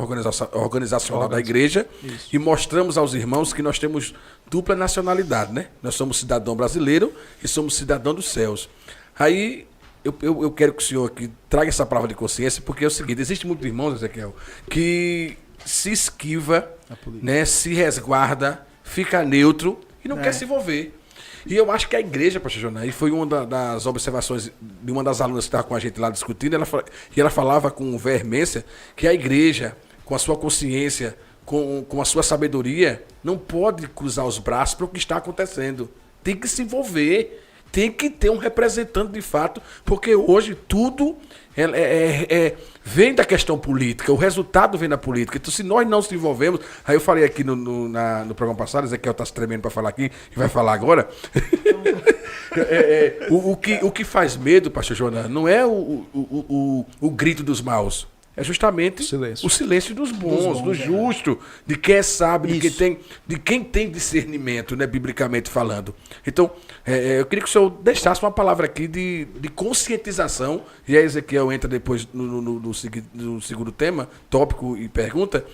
organizacional da igreja. Isso. E mostramos aos irmãos que nós temos dupla nacionalidade, né? Nós somos cidadão brasileiro e somos cidadão dos céus. Aí eu quero que o senhor aqui traga essa palavra de consciência, porque é o seguinte, existe muitos irmãos, Ezequiel, que se esquiva, né, se resguarda, fica neutro e não quer se envolver. E eu acho que a igreja, pastor Jonas, e foi uma das observações de uma das alunas que estava com a gente lá discutindo, ela falava com veemência que a igreja, com a sua consciência, com a sua sabedoria, não pode cruzar os braços para o que está acontecendo. Tem que se envolver, tem que ter um representante de fato, porque hoje tudo vem da questão política, o resultado vem da política. Então, se nós não se envolvemos, aí eu falei aqui no programa passado, Ezequiel está se tremendo para falar aqui e vai falar agora. O que faz medo, pastor Jonas, não é o grito dos maus. É justamente o silêncio dos bons, do justo, de quem é sábio, de quem tem discernimento, né, biblicamente falando. Então, eu queria que o senhor deixasse uma palavra aqui de conscientização, e aí Ezequiel entra depois no segundo tema, tópico e pergunta,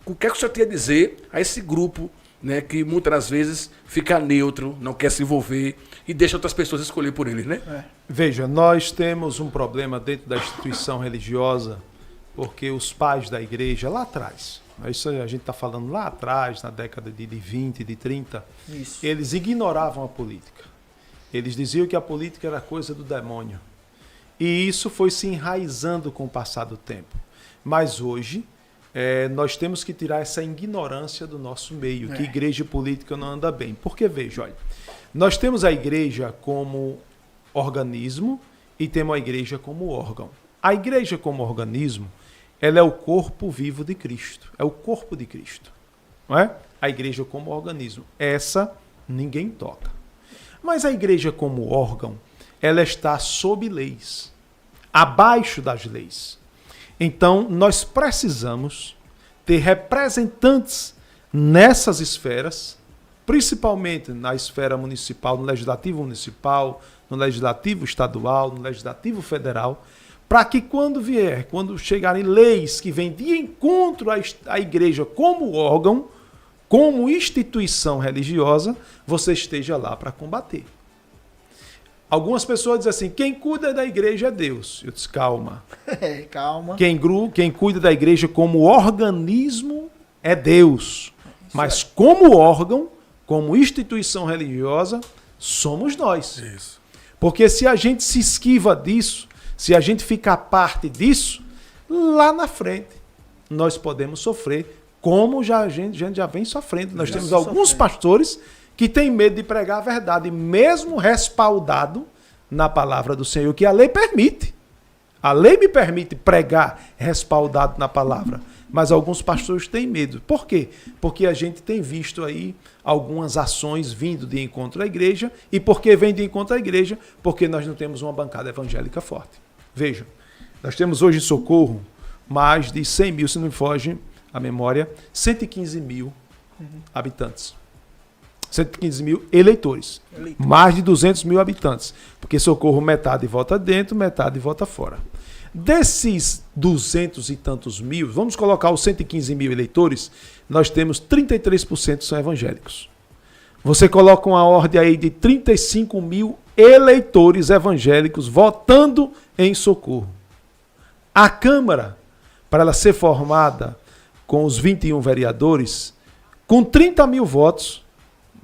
o que é que o senhor tem a dizer a esse grupo, né, que muitas das vezes fica neutro, não quer se envolver e deixa outras pessoas escolher por ele, né? Veja, nós temos um problema dentro da instituição religiosa, porque os pais da igreja, lá atrás, isso a gente está falando lá atrás, na década de 20, de 30, eles ignoravam a política. Eles diziam que a política era coisa do demônio. E isso foi se enraizando com o passar do tempo. Mas hoje, nós temos que tirar essa ignorância do nosso meio, que igreja e política não anda bem. Porque, veja, olha, nós temos a igreja como organismo e temos a igreja como órgão. A igreja como organismo, ela é o corpo vivo de Cristo. É o corpo de Cristo. Não é? A igreja como organismo. Essa ninguém toca. Mas a igreja como órgão, ela está sob leis. Abaixo das leis. Então, nós precisamos ter representantes nessas esferas, principalmente na esfera municipal, no legislativo municipal, no legislativo estadual, no legislativo federal, para que quando chegarem leis que vêm de encontro à igreja como órgão, como instituição religiosa, você esteja lá para combater. Algumas pessoas dizem assim, quem cuida da igreja é Deus. Eu disse, calma. Calma. Quem cuida da igreja como organismo é Deus. Mas como órgão, como instituição religiosa, somos nós. Isso. Porque se a gente se esquiva disso, se a gente ficar parte disso, lá na frente nós podemos sofrer, como a gente já vem sofrendo. Nós temos alguns pastores que têm medo de pregar a verdade, mesmo respaldado na palavra do Senhor, que a lei permite. A lei me permite pregar respaldado na palavra, mas alguns pastores têm medo. Por quê? Porque a gente tem visto aí algumas ações vindo de encontro à igreja. E por que vem de encontro à igreja? Porque nós não temos uma bancada evangélica forte. Veja, nós temos hoje em Socorro mais de 100 mil, se não me foge a memória, 115 mil habitantes. 115 mil eleitores. Mais de 200 mil habitantes. Porque Socorro, metade vota dentro, metade vota fora. Desses 200 e tantos mil, vamos colocar os 115 mil eleitores, nós temos 33% são evangélicos. Você coloca uma ordem aí de 35 mil eleitores evangélicos votando em Socorro. A Câmara, para ela ser formada com os 21 vereadores, com 30 mil votos,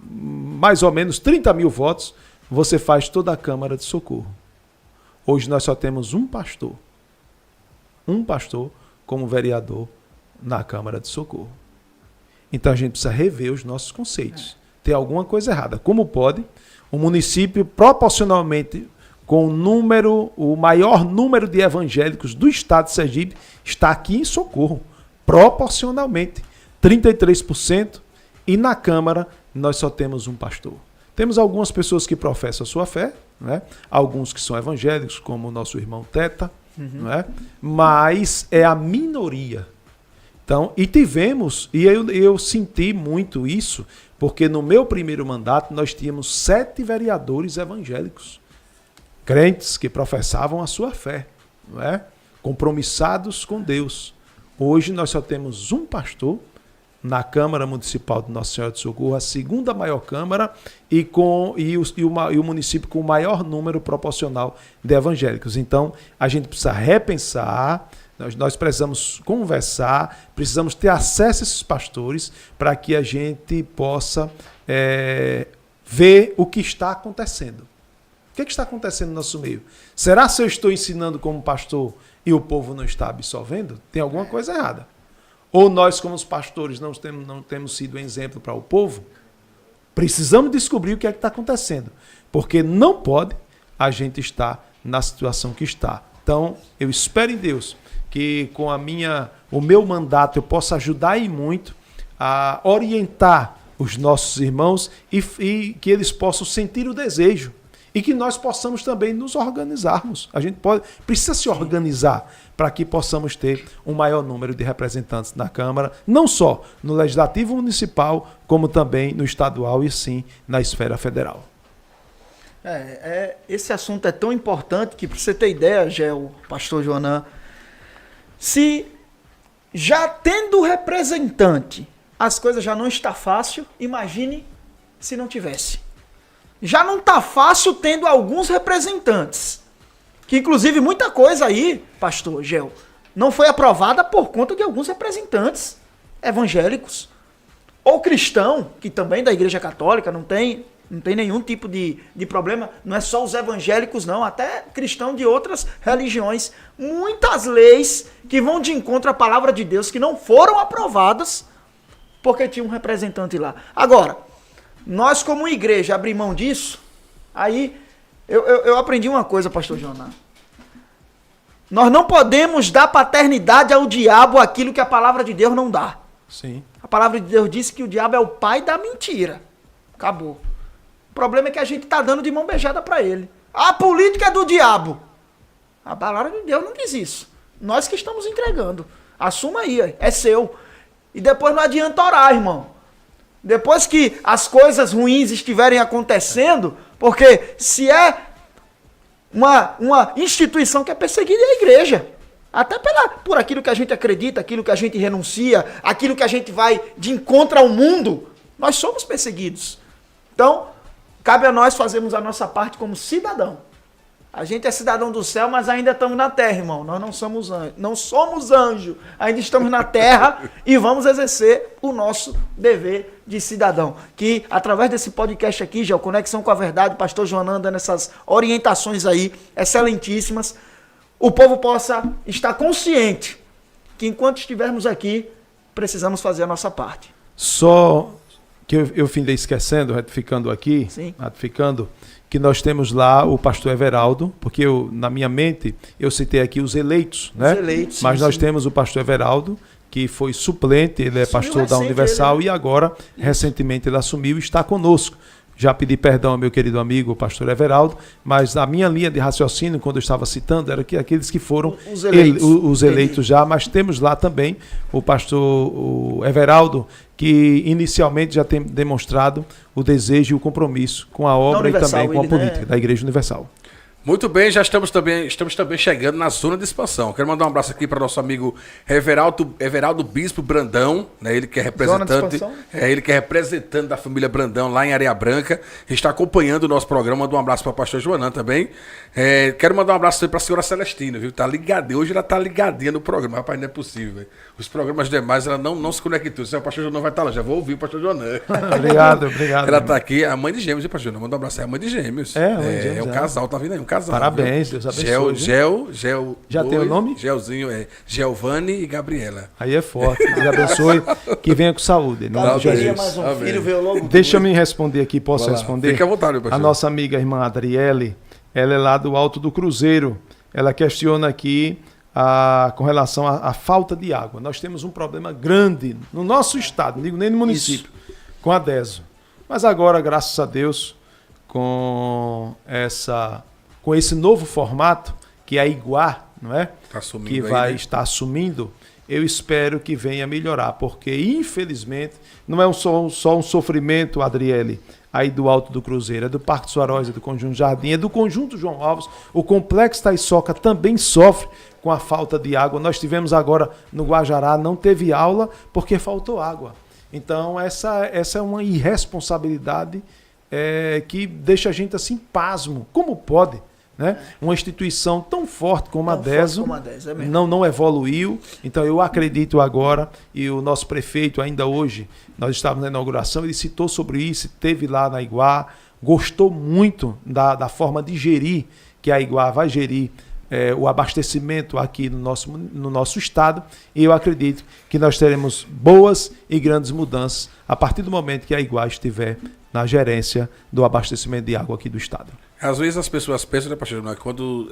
mais ou menos 30 mil votos, você faz toda a Câmara de Socorro. Hoje nós só temos um pastor como vereador na Câmara de Socorro. Então a gente precisa rever os nossos conceitos. Tem alguma coisa errada. Como pode um município proporcionalmente com o maior número de evangélicos do estado de Sergipe está aqui em Socorro, proporcionalmente, 33%, e na Câmara nós só temos um pastor. Temos algumas pessoas que professam a sua fé, né? Alguns que são evangélicos, como o nosso irmão Teta, né? Mas é a minoria. Então, e tivemos, e eu senti muito isso, porque no meu primeiro mandato nós tínhamos 7 vereadores evangélicos, crentes que professavam a sua fé, não é? Compromissados com Deus. Hoje nós só temos um pastor na Câmara Municipal de Nossa Senhora de Socorro, a segunda maior Câmara, e o município com o maior número proporcional de evangélicos. Então, a gente precisa repensar, nós precisamos conversar, precisamos ter acesso a esses pastores para que a gente possa ver o que está acontecendo. O que está acontecendo no nosso meio? Será que eu estou ensinando como pastor e o povo não está absorvendo? Tem alguma coisa errada. Ou nós, como os pastores, não temos sido um exemplo para o povo? Precisamos descobrir o que é que está acontecendo. Porque não pode a gente estar na situação que está. Então, eu espero em Deus que com o meu mandato eu possa ajudar e muito a orientar os nossos irmãos e que eles possam sentir o desejo. E que nós possamos também nos organizarmos. A gente precisa se organizar para que possamos ter um maior número de representantes na Câmara, não só no Legislativo Municipal, como também no estadual e sim na esfera federal. Esse assunto é tão importante que, para você ter ideia, pastor Joanã, se já tendo representante as coisas já não está fácil, imagine se não tivesse. Já não está fácil tendo alguns representantes. Que inclusive muita coisa aí, pastor Gel, não foi aprovada por conta de alguns representantes evangélicos. Ou cristão, que também da Igreja Católica não tem nenhum tipo de problema. Não é só os evangélicos não, até cristão de outras religiões. Muitas leis que vão de encontro à palavra de Deus que não foram aprovadas porque tinha um representante lá. Agora, nós como igreja abrir mão disso, aí eu aprendi uma coisa, pastor Joná. Nós não podemos dar paternidade ao diabo aquilo que a palavra de Deus não dá. Sim. A palavra de Deus diz que o diabo é o pai da mentira. Acabou. O problema é que a gente está dando de mão beijada para ele. A política é do diabo. A palavra de Deus não diz isso. Nós que estamos entregando. Assuma aí, é seu. E depois não adianta orar, irmão. Depois que as coisas ruins estiverem acontecendo, porque se é uma instituição que é perseguida é a igreja. Até por aquilo que a gente acredita, aquilo que a gente renuncia, aquilo que a gente vai de encontro ao mundo, nós somos perseguidos. Então, cabe a nós fazermos a nossa parte como cidadão. A gente é cidadão do céu, mas ainda estamos na terra, irmão. Nós não somos anjo. Não somos anjo. Ainda estamos na terra e vamos exercer o nosso dever de cidadão. Que, através desse podcast aqui, já o Conexão com a Verdade, o pastor Joanã dando essas orientações aí, excelentíssimas, o povo possa estar consciente que, enquanto estivermos aqui, precisamos fazer a nossa parte. Só que eu findei esquecendo, retificando aqui, que nós temos lá o pastor Everaldo, porque na minha mente eu citei aqui os eleitos, né? Mas nós temos o pastor Everaldo, que foi suplente, ele é pastor da Universal e agora, recentemente, ele assumiu e está conosco Já pedi perdão ao meu querido amigo, o pastor Everaldo, mas a minha linha de raciocínio, quando eu estava citando, era que aqueles que foram os eleitos já, mas temos lá também o pastor Everaldo, que inicialmente já tem demonstrado o desejo e o compromisso com a obra e também com a política da Igreja Universal. Muito bem, já estamos também chegando na zona de expansão. Quero mandar um abraço aqui para nosso amigo Everaldo Bispo Brandão, né? Ele que é representante, da família Brandão lá em Areia Branca. Está acompanhando o nosso programa. Manda um abraço para o pastor Joanã também. Quero mandar um abraço para a senhora Celestina, viu? Tá ligadinha. Hoje ela tá ligadinha no programa. Rapaz, não é possível, véio. Os programas demais, ela não se conectou. Se o pastor Joanã vai estar lá, já vou ouvir o pastor Joanã. Obrigado. Ela tá aqui, a mãe de gêmeos, viu, pastor Joanã? Manda um abraço, é a mãe de gêmeos. É um casal, tá vindo aí, um casal. Parabéns, viu? Deus abençoe. Já tem o nome? Gelzinho, Gelvani e Gabriela. Aí é forte, Deus abençoe, que venha com saúde. Em nome de Jesus. Mais um filho, veio logo. Deixa eu me responder aqui, posso responder? Fique à vontade, meu pastor. A nossa amiga irmã Adriele, ela é lá do Alto do Cruzeiro. Ela questiona aqui com relação à falta de água. Nós temos um problema grande no nosso estado, não digo nem no município, com a DESO. Mas agora, graças a Deus, com esse novo formato, que é a Iguá, não é? Que vai estar assumindo, eu espero que venha melhorar, porque infelizmente não é só um sofrimento, Adriele, aí do Alto do Cruzeiro, é do Parque Suaróis, é do Conjunto Jardim, é do Conjunto João Alves. O Complexo Taiçoca também sofre com a falta de água. Nós tivemos agora no Guajará, não teve aula porque faltou água. Então essa é uma irresponsabilidade que deixa a gente assim pasmo. Como pode, né? Uma instituição tão forte como a DESO não evoluiu. Então eu acredito agora, e o nosso prefeito ainda hoje, nós estávamos na inauguração, ele citou sobre isso, esteve lá na Iguá, gostou muito da forma de gerir, que a Iguá vai gerir o abastecimento aqui no nosso estado, e eu acredito que nós teremos boas e grandes mudanças a partir do momento que a Iguá estiver na gerência do abastecimento de água aqui do estado. Às vezes as pessoas pensam, né, pastor, quando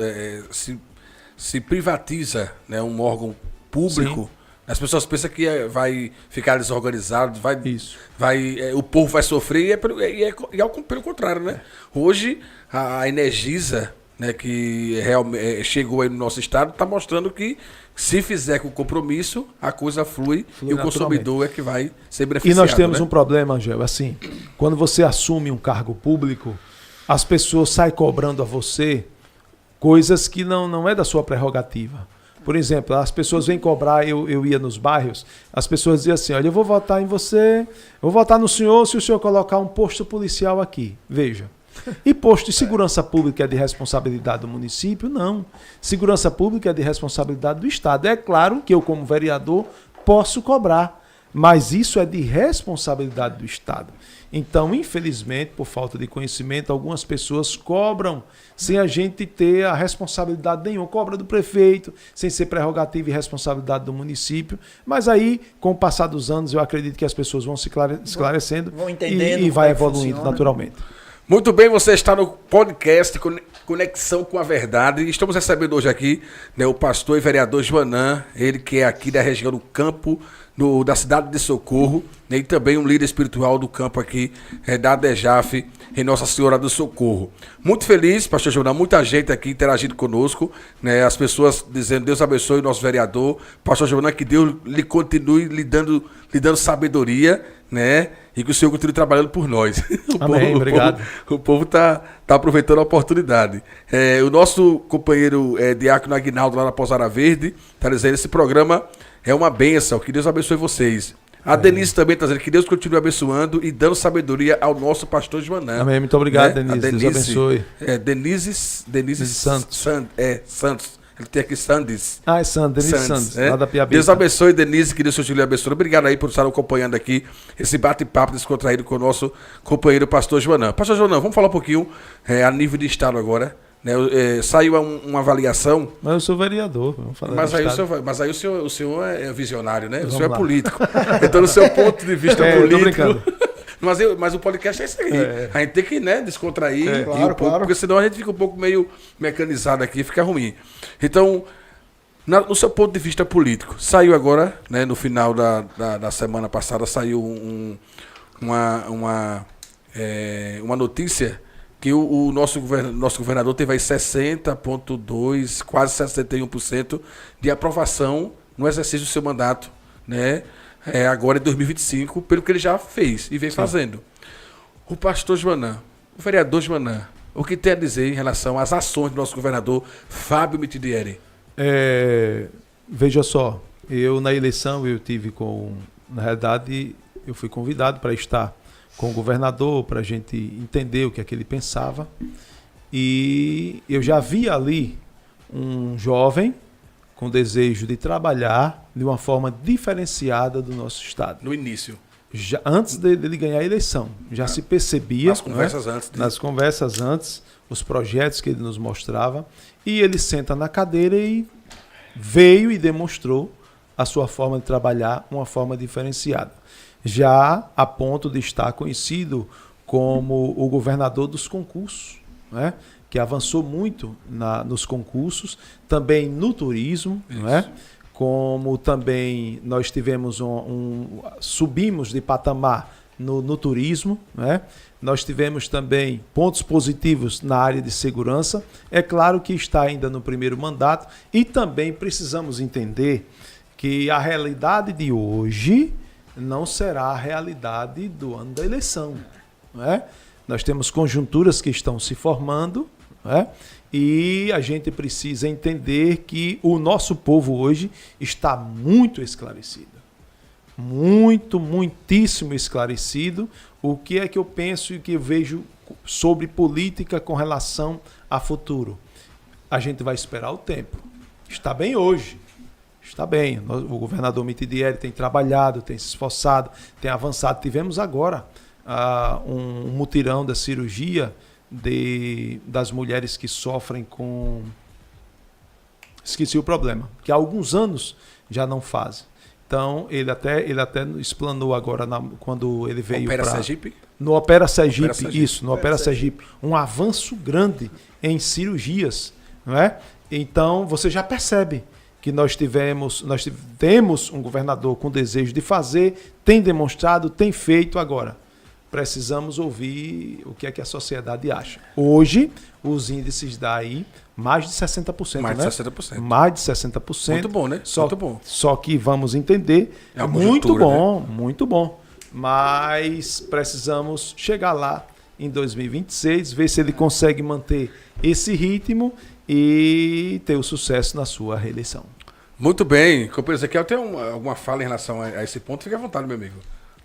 se privatiza, né, um órgão público, as pessoas pensam que vai ficar desorganizado, o povo vai sofrer, e é pelo contrário, né? Hoje a Energisa, né, que realmente chegou aí no nosso estado, está mostrando que se fizer com compromisso, a coisa flui e o consumidor é que vai ser beneficiado. E nós temos um problema, Angel, assim, quando você assume um cargo público, as pessoas saem cobrando a você coisas que não é da sua prerrogativa. Por exemplo, as pessoas vêm cobrar, eu ia nos bairros, as pessoas diziam assim, olha, eu vou votar em você, eu vou votar no senhor se o senhor colocar um posto policial aqui. Veja. E posto de segurança pública é de responsabilidade do município? Não. Segurança pública é de responsabilidade do Estado. É claro que eu, como vereador, posso cobrar, mas isso é de responsabilidade do Estado. Então, infelizmente, por falta de conhecimento, algumas pessoas cobram sem a gente ter a responsabilidade nenhuma. Cobra do prefeito, sem ser prerrogativa e responsabilidade do município. Mas aí, com o passar dos anos, eu acredito que as pessoas vão se esclarecendo e vai evoluindo naturalmente. Muito bem, você está no podcast Conexão com a Verdade. Estamos recebendo hoje aqui, né, o pastor e vereador Joanã, ele que é aqui da região do campo, da cidade de Socorro, né, e também um líder espiritual do campo aqui, da ADEJAF, em Nossa Senhora do Socorro. Muito feliz, pastor Joanã, muita gente aqui interagindo conosco, né, as pessoas dizendo, Deus abençoe o nosso vereador, pastor Joanã, que Deus lhe continue lhe dando sabedoria, né, e que o Senhor continue trabalhando por nós. Amém, obrigado. O povo tá aproveitando a oportunidade. O nosso companheiro Diácono Aguinaldo, lá na Pousada Verde, está dizendo, esse programa é uma bênção, que Deus abençoe vocês. A Denise também está dizendo que Deus continue abençoando e dando sabedoria ao nosso pastor Joanã. Amém, muito obrigado, né? Denise. Deus abençoe. Denise Santos. Santos. Ele tem aqui Sandes. É Sandes, lá da Piabeta. Deus abençoe, Denise, que Deus te abençoe. Obrigado aí por estar acompanhando aqui esse bate-papo descontraído com o nosso companheiro pastor Joanã. Pastor Joanã, vamos falar um pouquinho a nível de estado agora. Né? Saiu uma avaliação. Mas eu sou vereador. Vamos falar mas aí o senhor é visionário, né? O senhor é político. Então, no seu ponto de vista político. Mas o podcast é isso aí. A gente tem que, né, descontrair porque senão a gente fica um pouco meio mecanizado aqui, fica ruim. Então, no seu ponto de vista político, saiu agora, né, no final da semana passada, saiu uma uma notícia que o nosso governador teve aí 60,2%, quase 61% de aprovação no exercício do seu mandato, né? Agora em 2025, pelo que ele já fez e vem fazendo. O pastor Joanã, o vereador Joanã, o que tem a dizer em relação às ações do nosso governador Fábio Mitidieri? Veja só, na eleição na realidade, eu fui convidado para estar com o governador, para a gente entender o que é que ele pensava. E eu já vi ali um jovem com desejo de trabalhar de uma forma diferenciada do nosso estado. No início. Antes dele ganhar a eleição, já se percebia, nas conversas antes. Nas conversas antes, os projetos que ele nos mostrava, e ele senta na cadeira e veio e demonstrou a sua forma de trabalhar, uma forma diferenciada. Já a ponto de estar conhecido como o governador dos concursos, né? Que avançou muito nos concursos, também no turismo, né? Como também nós tivemos subimos de patamar no turismo, né? Nós tivemos também pontos positivos na área de segurança. É claro que está ainda no primeiro mandato e também precisamos entender que a realidade de hoje não será a realidade do ano da eleição, né? Nós temos conjunturas que estão se formando, né? E a gente precisa entender que o nosso povo hoje está muito esclarecido. Muitíssimo esclarecido. O que é que eu penso e o que eu vejo sobre política com relação a futuro? A gente vai esperar o tempo. Está bem hoje. Está bem. O governador Mitidieri tem trabalhado, tem se esforçado, tem avançado. Tivemos agora um mutirão da cirurgia das mulheres que sofrem com... Esqueci o problema. Que há alguns anos já não fazem. Então, ele até explanou agora, quando ele veio para... Sergipe? No Opera Sergipe, isso, no Opera Sergipe. Um avanço grande em cirurgias, não é? Então, você já percebe que nós temos um governador com desejo de fazer, tem demonstrado, tem feito agora. Precisamos ouvir o que é que a sociedade acha. Hoje, os índices daí mais de 60%, mais né? de 60%. Mais de 60%. Muito bom, né? Muito bom. Só que vamos entender, muito bom, né? Muito bom. Mas precisamos chegar lá em 2026, ver se ele consegue manter esse ritmo e ter o sucesso na sua reeleição. Muito bem. Companheiro Ezequiel, tem alguma fala em relação a esse ponto? Fique à vontade, meu amigo.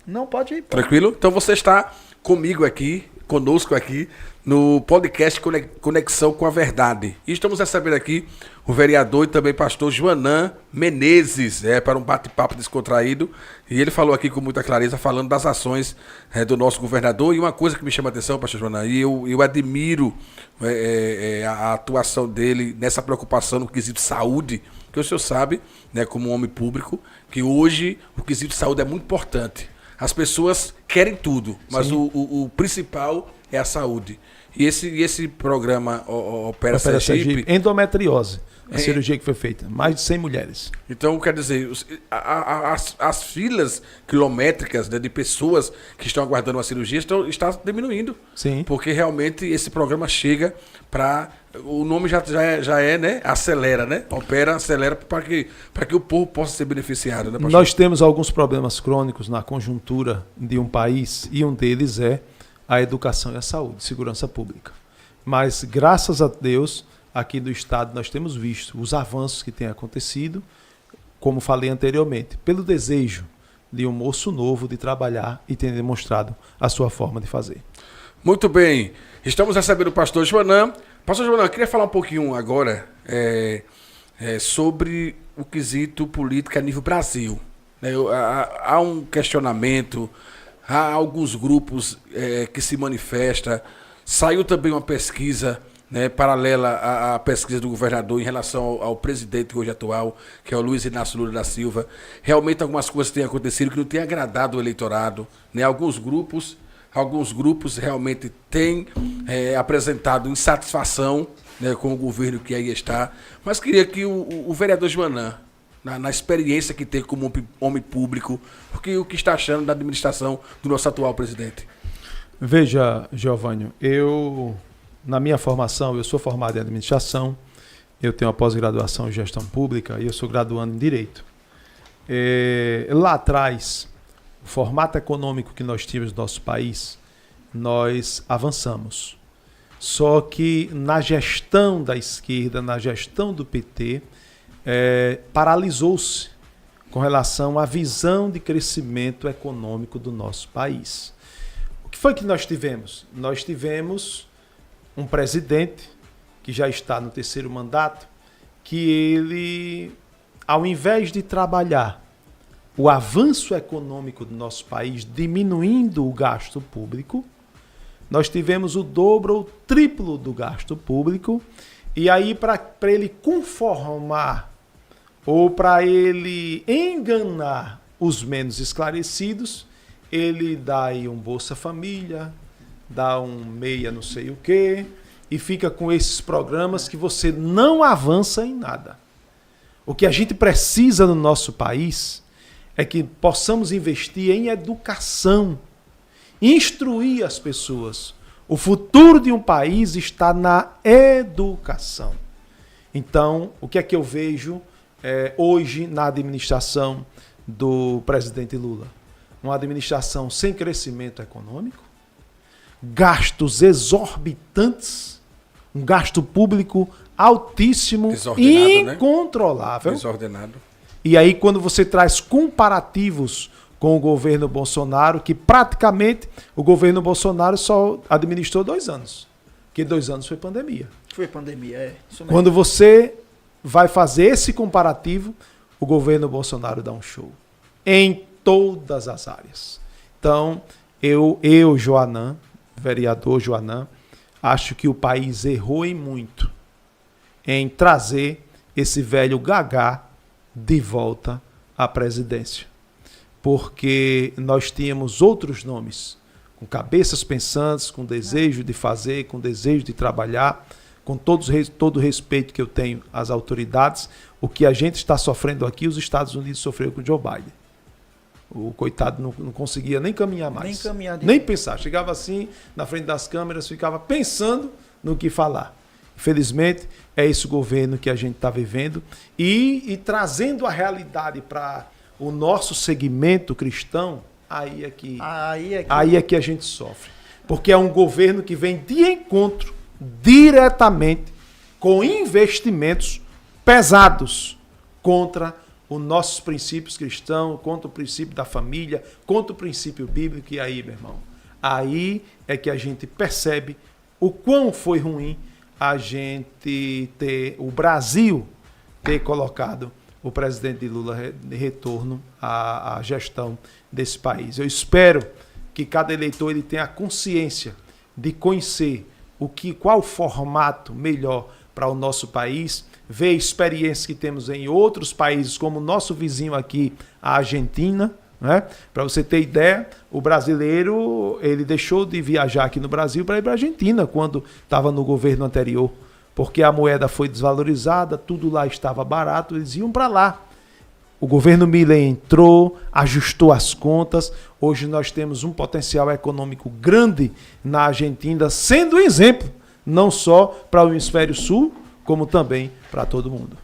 Não, pode ir. Tranquilo? Então você está conosco aqui, no podcast Conexão com a Verdade. E estamos recebendo aqui o vereador e também pastor Joanã Menezes, para um bate-papo descontraído. E ele falou aqui com muita clareza, falando das ações do nosso governador. E uma coisa que me chama a atenção, pastor Joanã, e eu admiro a atuação dele nessa preocupação no quesito saúde, que o senhor sabe, né, como um homem público, que hoje o quesito saúde é muito importante. As pessoas querem tudo, mas o principal é a saúde. E esse programa Opera Sergipe... Endometriose, a cirurgia que foi feita. Mais de 100 mulheres. Então, quer dizer, as filas quilométricas, né, de pessoas que estão aguardando uma cirurgia está diminuindo. Sim. Porque realmente esse programa chega para... O nome já é, né? Acelera, né? Opera, acelera para que o povo possa ser beneficiado, né, pastor? Nós temos alguns problemas crônicos na conjuntura de um país e um deles é a educação e a saúde, segurança pública. Mas, graças a Deus, aqui do Estado nós temos visto os avanços que têm acontecido, como falei anteriormente, pelo desejo de um moço novo de trabalhar e ter demonstrado a sua forma de fazer. Muito bem. Estamos recebendo o pastor Joanã. Pastor Joanã, eu queria falar um pouquinho agora sobre o quesito político a nível Brasil. Há um questionamento, há alguns grupos que se manifestam. Saiu também uma pesquisa, né, paralela à pesquisa do governador em relação ao presidente hoje atual, que é o Luiz Inácio Lula da Silva. Realmente algumas coisas têm acontecido que não têm agradado o eleitorado, né? Alguns grupos realmente têm apresentado insatisfação, né, com o governo que aí está. Mas queria que o vereador Joanã, na experiência que tem como homem público, o que está achando da administração do nosso atual presidente? Veja, Giovânio, na minha formação, eu sou formado em administração, eu tenho uma pós-graduação em gestão pública e eu sou graduando em direito. Lá atrás, o formato econômico que nós tínhamos no nosso país, nós avançamos. Só que na gestão da esquerda, na gestão do PT, paralisou-se com relação à visão de crescimento econômico do nosso país. O que foi que nós tivemos? Nós tivemos um presidente que já está no 3º mandato, que ele, ao invés de trabalhar o avanço econômico do nosso país, diminuindo o gasto público, nós tivemos o dobro ou triplo do gasto público, e aí para ele conformar ou para ele enganar os menos esclarecidos, ele dá aí um Bolsa Família, dá um meia não sei o quê, e fica com esses programas que você não avança em nada. O que a gente precisa no nosso país é que possamos investir em educação, instruir as pessoas. O futuro de um país está na educação. Então, o que é que eu vejo hoje na administração do presidente Lula? Uma administração sem crescimento econômico, gastos exorbitantes, um gasto público altíssimo, incontrolável. Desordenado. E aí, quando você traz comparativos com o governo Bolsonaro, que praticamente o governo Bolsonaro só administrou 2 anos. Porque 2 anos foi pandemia. Foi pandemia, isso mesmo. Quando você vai fazer esse comparativo, o governo Bolsonaro dá um show. Em todas as áreas. Então, eu Joanã, vereador Joanã, acho que o país errou em muito em trazer esse velho gagá de volta à presidência. Porque nós tínhamos outros nomes, com cabeças pensantes, com desejo de fazer, com desejo de trabalhar, com todo o respeito que eu tenho às autoridades. O que a gente está sofrendo aqui, os Estados Unidos sofreram com Joe Biden. O coitado não conseguia nem caminhar mais. Nem pensar. Chegava assim, na frente das câmeras, ficava pensando no que falar. Infelizmente, é esse governo que a gente está vivendo e trazendo a realidade para o nosso segmento cristão, aí é que a gente sofre. Porque é um governo que vem de encontro diretamente com investimentos pesados contra os nossos princípios cristãos, contra o princípio da família, contra o princípio bíblico. E aí, meu irmão, aí é que a gente percebe o quão foi ruim a gente o Brasil ter colocado o presidente Lula de retorno à gestão desse país. Eu espero que cada eleitor ele tenha a consciência de conhecer qual formato melhor para o nosso país, ver experiências que temos em outros países, como o nosso vizinho aqui, a Argentina, né? Para você ter ideia, o brasileiro ele deixou de viajar aqui no Brasil para ir para a Argentina quando estava no governo anterior, porque a moeda foi desvalorizada, tudo lá estava barato, eles iam para lá. O governo Milei entrou, ajustou as contas. Hoje nós temos um potencial econômico grande na Argentina, sendo um exemplo, não só para o Hemisfério Sul, como também para todo mundo.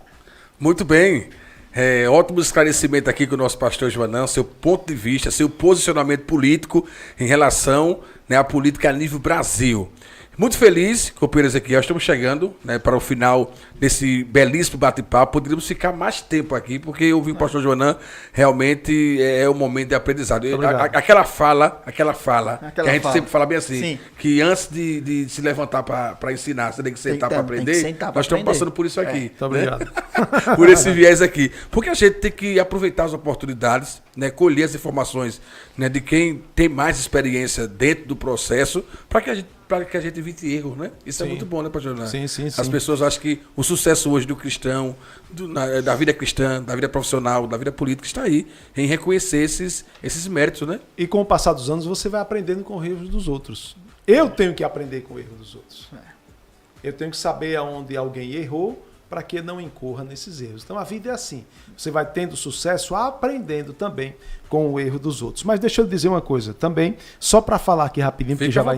Muito bem. Ótimo esclarecimento aqui com o nosso pastor Joanã, seu ponto de vista, seu posicionamento político em relação, né, à política a nível Brasil. Muito feliz, companheiro Ezequiel, estamos chegando, né, para o final desse belíssimo bate-papo. Poderíamos ficar mais tempo aqui, porque ouvir o pastor Joanã realmente é um momento de aprendizado. Aquela fala que a gente sempre fala bem assim, sim, que antes de se levantar para ensinar, você tem que sentar para aprender. Nós estamos passando por isso aqui. Muito obrigado. Por esse viés aqui. Porque a gente tem que aproveitar as oportunidades, né, colher as informações, né, de quem tem mais experiência dentro do processo, para que a gente evite erros, né? Isso sim, é muito bom, né, pastor Joanã? Sim. As pessoas acham que o sucesso hoje do cristão, da vida cristã, da vida profissional, da vida política, está aí, em reconhecer esses méritos, né? E com o passar dos anos, você vai aprendendo com os erros dos outros. Eu tenho que aprender com o erro dos outros. Eu tenho que saber aonde alguém errou, para que não incorra nesses erros. Então a vida é assim, você vai tendo sucesso aprendendo também com o erro dos outros. Mas deixa eu dizer uma coisa também, só para falar aqui rapidinho, porque já vai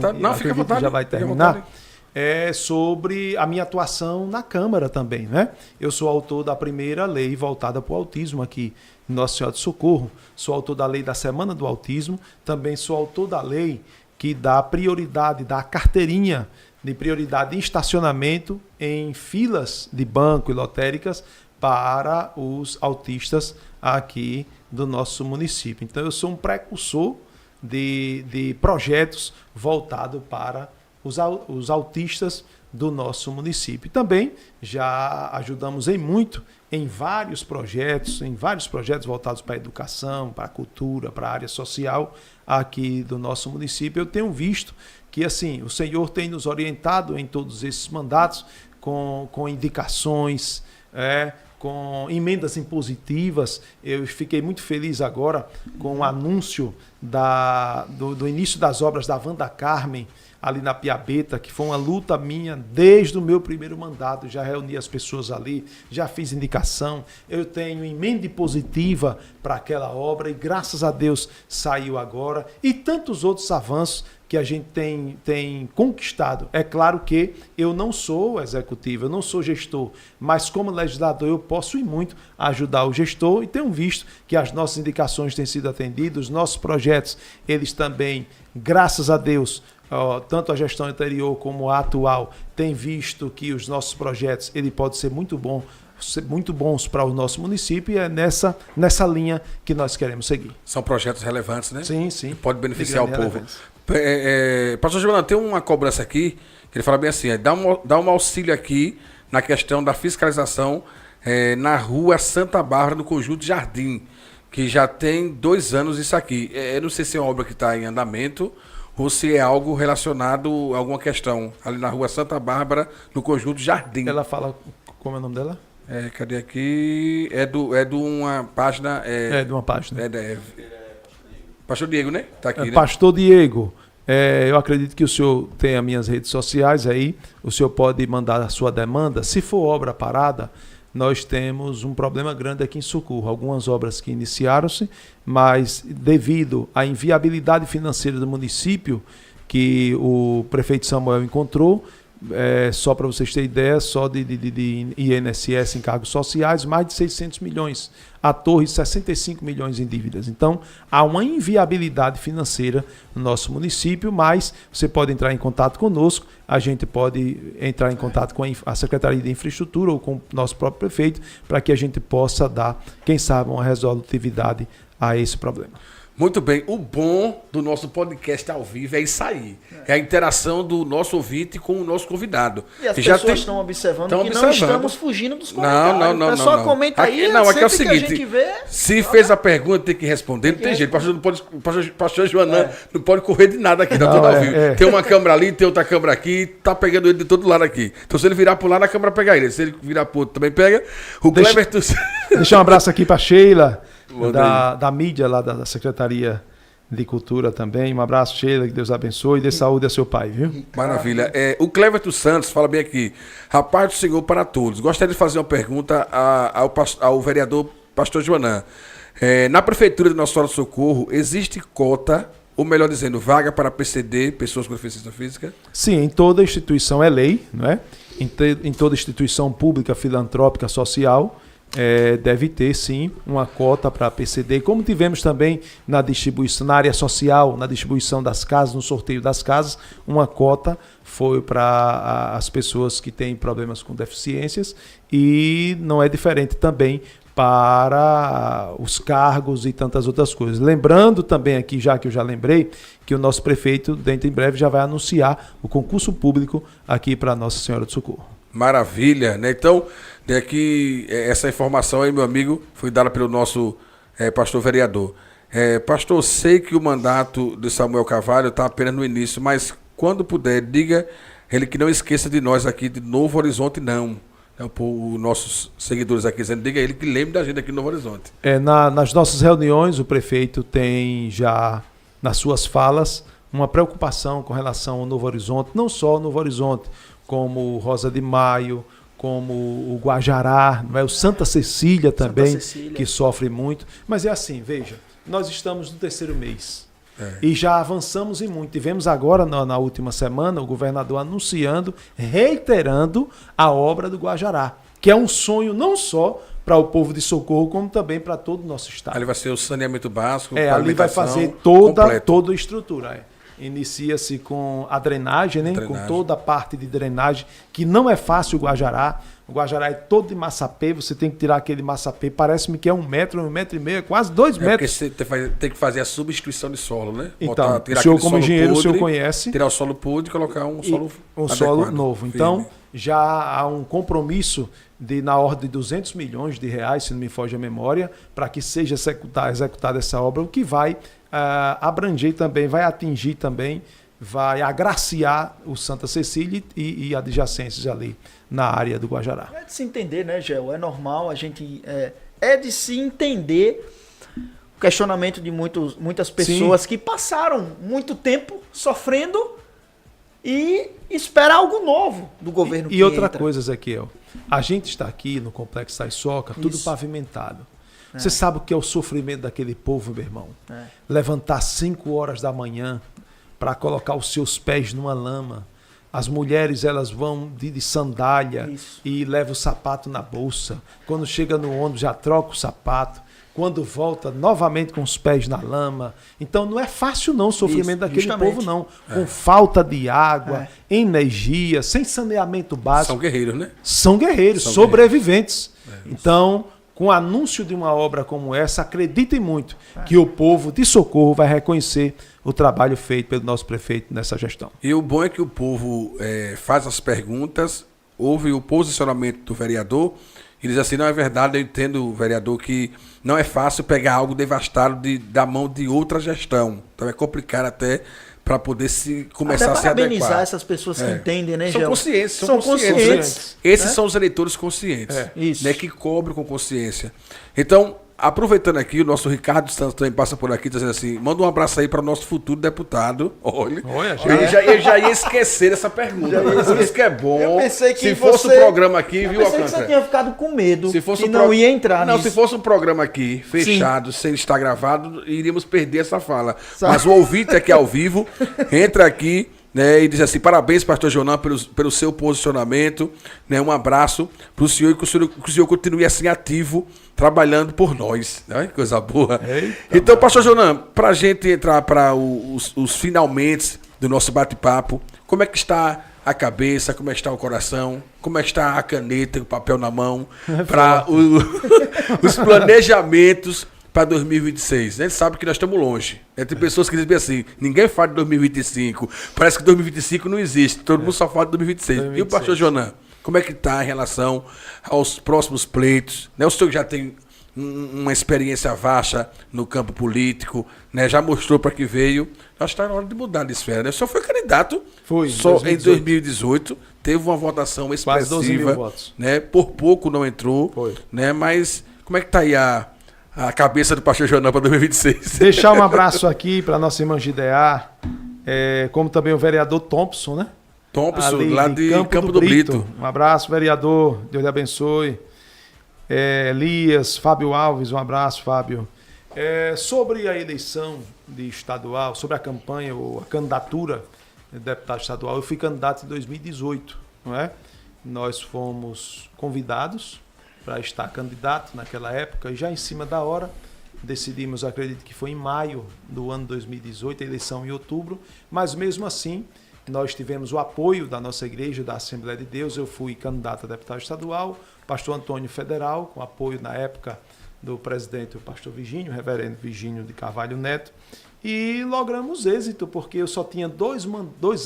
terminar, é sobre a minha atuação na Câmara também, né? Eu sou autor da primeira lei voltada para o autismo aqui em Nossa Senhora do Socorro, sou autor da lei da Semana do Autismo, também sou autor da lei que dá prioridade, dá carteirinha de prioridade em estacionamento em filas de banco e lotéricas para os autistas aqui do nosso município. Então eu sou um precursor de projetos voltados para os autistas do nosso município. Também já ajudamos em vários projetos voltados para a educação, para a cultura, para a área social aqui do nosso município. Eu tenho visto que assim, o Senhor tem nos orientado em todos esses mandatos com indicações, com emendas impositivas. Eu fiquei muito feliz agora com o anúncio do início das obras da Wanda Carmen, ali na Piabeta, que foi uma luta minha desde o meu primeiro mandato. Já reuni as pessoas ali, já fiz indicação, eu tenho emenda positiva para aquela obra e graças a Deus saiu agora. E tantos outros avanços que a gente tem conquistado. É claro que eu não sou executivo, eu não sou gestor, mas como legislador eu posso ir muito ajudar o gestor e tenho visto que as nossas indicações têm sido atendidas, os nossos projetos, eles também, graças a Deus, tanto a gestão anterior como a atual, tem visto que os nossos projetos ele pode ser muito bons para o nosso município e é nessa linha que nós queremos seguir. São projetos relevantes, né? Sim, sim. Que pode beneficiar o povo. Pastor Giovanni, tem uma cobrança aqui, que ele fala bem assim, dá um auxílio aqui na questão da fiscalização na rua Santa Bárbara, no Conjunto Jardim, que já tem 2 anos isso aqui. Eu não sei se é uma obra que está em andamento ou se é algo relacionado a alguma questão ali na rua Santa Bárbara, no Conjunto Jardim. Ela fala, como é o nome dela? Cadê aqui? É de uma página... de uma página. Pastor Diego, né? Tá aqui, né? Pastor Diego, eu acredito que o senhor tem as minhas redes sociais aí, o senhor pode mandar a sua demanda. Se for obra parada, nós temos um problema grande aqui em Socorro. Algumas obras que iniciaram-se, mas devido à inviabilidade financeira do município, que o prefeito Samuel encontrou, só para vocês terem ideia, só de INSS, encargos sociais, mais de 600 milhões. A torre, 65 milhões em dívidas. Então, há uma inviabilidade financeira no nosso município, mas você pode entrar em contato conosco, a gente pode entrar em contato com a Secretaria de Infraestrutura ou com o nosso próprio prefeito, para que a gente possa dar, quem sabe, uma resolutividade a esse problema. Muito bem. O bom do nosso podcast ao vivo é isso aí. É a interação do nosso ouvinte com o nosso convidado. E as pessoas estão observando que não estamos fugindo dos comentários. Não. O pessoal comenta aí, aqui é o seguinte, que a gente vê... Se fez a pergunta, tem que responder. Não tem jeito. Pastor Joanã não pode correr de nada aqui. Tá tudo ao vivo. Tem uma câmera ali, tem outra câmera aqui, tá pegando ele de todo lado aqui. Então se ele virar pro lado, a câmera pega ele. Se ele virar pro outro, também pega. Deixa um abraço aqui pra Sheila, da mídia lá da Secretaria de Cultura também. Um abraço, Sheila, que Deus abençoe e dê saúde a seu pai, viu? Maravilha. O Cleverton Santos fala bem aqui. Rapaz do Senhor para todos. Gostaria de fazer uma pergunta ao vereador Pastor Joanã. Na Prefeitura de Nossa Senhora do Socorro, existe cota, ou melhor dizendo, vaga para PCD, pessoas com deficiência física? Sim, em toda instituição é lei, não é? Em toda instituição pública, filantrópica, social, deve ter sim uma cota para PCD, como tivemos também na distribuição, na área social, na distribuição das casas, no sorteio das casas, uma cota foi para as pessoas que têm problemas com deficiências e não é diferente também para os cargos e tantas outras coisas. Lembrando também aqui, já que eu já lembrei, que o nosso prefeito, dentro em breve, já vai anunciar o concurso público aqui para Nossa Senhora do Socorro. Maravilha, né? Então, aqui, essa informação aí, meu amigo, foi dada pelo nosso pastor vereador. Pastor, sei que o mandato de Samuel Carvalho está apenas no início, mas quando puder, diga ele que não esqueça de nós aqui de Novo Horizonte, não. Os nossos seguidores aqui dizendo, diga ele que lembre da gente aqui no Novo Horizonte. Nas nossas reuniões, o prefeito tem já, nas suas falas, uma preocupação com relação ao Novo Horizonte, não só o Novo Horizonte, como Rosa de Maio, como o Guajará, não é? O Santa Cecília também, Santa Cecília. que sofre muito. Mas é assim, veja, nós estamos no 3º mês e já avançamos em muito. Tivemos agora, na última semana, o governador anunciando, reiterando a obra do Guajará, que é um sonho não só para o povo de Socorro, como também para todo o nosso estado. Ali vai ser o saneamento básico, Ali vai fazer completo. toda a estrutura. Inicia-se com a drenagem, né? Com toda a parte de drenagem, que não é fácil o Guajará. O Guajará é todo de massapê, você tem que tirar aquele massapê, parece-me que é 1 metro, 1,5 metro, quase 2 metros. Porque você tem que fazer a substituição de solo, né? Então, o senhor como engenheiro, o senhor conhece. Tirar o solo podre e colocar um solo solo novo. firme. Então, já há um compromisso na ordem de 200 milhões de reais, se não me foge a memória, para que seja executada essa obra, o que vai abranger também, vai atingir também, vai agraciar o Santa Cecília e adjacências ali na área do Guajará. É de se entender, né, Gel? É normal a gente... É de se entender o questionamento de muitas pessoas que passaram muito tempo sofrendo e espera algo novo do governo. E outra coisa, Ezequiel, a gente está aqui no Complexo Taiçoca, tudo pavimentado. Você sabe o que é o sofrimento daquele povo, meu irmão? Levantar 5 horas da manhã para colocar os seus pés numa lama. As mulheres, elas vão de sandália e levam o sapato na bolsa. Quando chega no ônibus, já troca o sapato. Quando volta, novamente com os pés na lama. Então, não é fácil não o sofrimento daquele povo, não. Com falta de água, energia, sem saneamento básico. São guerreiros, né? São guerreiros, sobreviventes. Então, com o anúncio de uma obra como essa, acreditem muito que o povo de Socorro vai reconhecer o trabalho feito pelo nosso prefeito nessa gestão. E o bom é que o povo faz as perguntas, ouve o posicionamento do vereador e diz assim, não é verdade, eu entendo, vereador, que não é fácil pegar algo devastado da mão de outra gestão. Então é complicado até para poder começar a se adequar. Parabenizar essas pessoas que entendem, né, São Gel? conscientes. São conscientes. Esses são os eleitores conscientes, Isso. né, que cobram com consciência. Então, aproveitando aqui, o nosso Ricardo Santos também passa por aqui, dizendo assim, manda um abraço aí para o nosso futuro deputado. Olha, eu já ia esquecer essa pergunta. Por isso que é bom. Eu pensei que se fosse um programa aqui, viu, Eu pensei que Alcântara? você tinha ficado com medo Se fosse que um não ia entrar Não, nisso. se fosse um programa aqui, fechado, sem estar gravado, iríamos perder essa fala. Mas o ouvinte aqui ao vivo, entra aqui, né, e diz assim, parabéns, pastor Jonan, pelo seu posicionamento, né, um abraço para o senhor e que o senhor continue assim ativo, trabalhando por nós. Né? Coisa boa. Então, pastor Jonan, para a gente entrar para os finalmente do nosso bate-papo, como é que está a cabeça, como é que está o coração, como é que está a caneta e o papel na mão para os planejamentos para 2026. A gente sabe que nós estamos longe. Tem pessoas que dizem assim, ninguém fala de 2025, parece que 2025 não existe, todo mundo só fala de 2026. E o pastor Jonan, como é que está em relação aos próximos pleitos? Né? O senhor já tem uma experiência vasta no campo político, né? Já mostrou para que veio. Acho que está na hora de mudar de esfera. Né? O senhor foi candidato em 2018, teve uma votação expressiva. Quase 12 mil votos. Né? Por pouco não entrou. Né? Mas como é que está aí a cabeça do pastor Jonan para 2026? Deixar um abraço aqui para nossa irmã Gideá, como também o vereador Thompson, né? Thompson, lá de Campo do Brito. Um abraço, vereador. Deus lhe abençoe. Elias, Fábio Alves, um abraço, Fábio. Sobre a eleição de estadual, sobre a campanha ou a candidatura de deputado estadual, eu fui candidato em 2018, não é? Nós fomos convidados para estar candidato naquela época e já em cima da hora decidimos, acredito que foi em maio do ano 2018, a eleição em outubro, mas mesmo assim nós tivemos o apoio da nossa igreja, da Assembleia de Deus. Eu fui candidato a deputado estadual, pastor Antônio Federal, com apoio na época do presidente, o pastor Virgínio, o reverendo Virgínio de Carvalho Neto, e logramos êxito, porque eu só tinha 2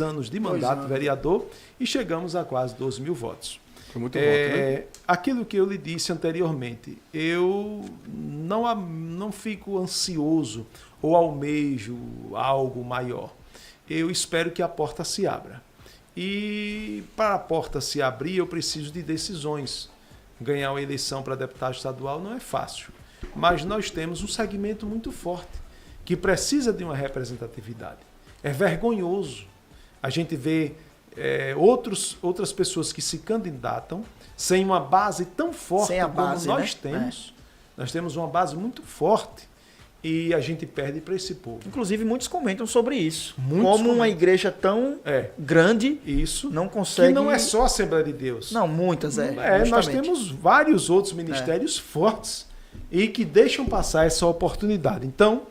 anos de mandato vereador e chegamos a quase 12 mil votos. Foi muito voto, né? Aquilo que eu lhe disse anteriormente, eu não fico ansioso ou almejo algo maior. Eu espero que a porta se abra. E para a porta se abrir, eu preciso de decisões. Ganhar uma eleição para deputado estadual não é fácil, mas nós temos um segmento muito forte, que precisa de uma representatividade. É vergonhoso a gente ver outras pessoas que se candidatam sem uma base tão forte como nós temos. Nós temos uma base muito forte e a gente perde para esse povo. Inclusive, muitos comentam sobre isso. Uma igreja tão grande não consegue... Que não é só a Assembleia de Deus. Não, muitas nós temos vários outros ministérios fortes e que deixam passar essa oportunidade. Então,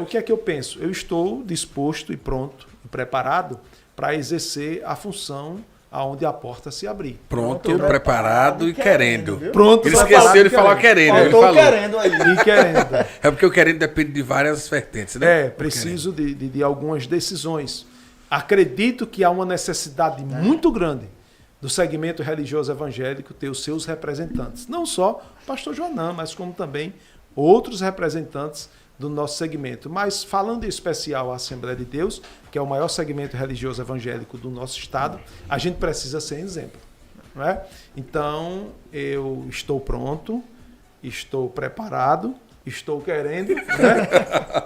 o que é que eu penso? Eu estou disposto e pronto, e preparado para exercer a função aonde a porta se abrir. Pronto, preparado e querendo. Pronto, ele esqueceu de falar querendo. Eu estou querendo aí. E querendo. É porque o querendo depende de várias vertentes, né? Preciso de algumas decisões. Acredito que há uma necessidade muito grande do segmento religioso evangélico ter os seus representantes. Não só o pastor Joanã, mas como também outros representantes do nosso segmento. Mas falando em especial a Assembleia de Deus, que é o maior segmento religioso evangélico do nosso estado, a gente precisa ser exemplo. Não é? Então, eu estou pronto, estou preparado, estou querendo, né?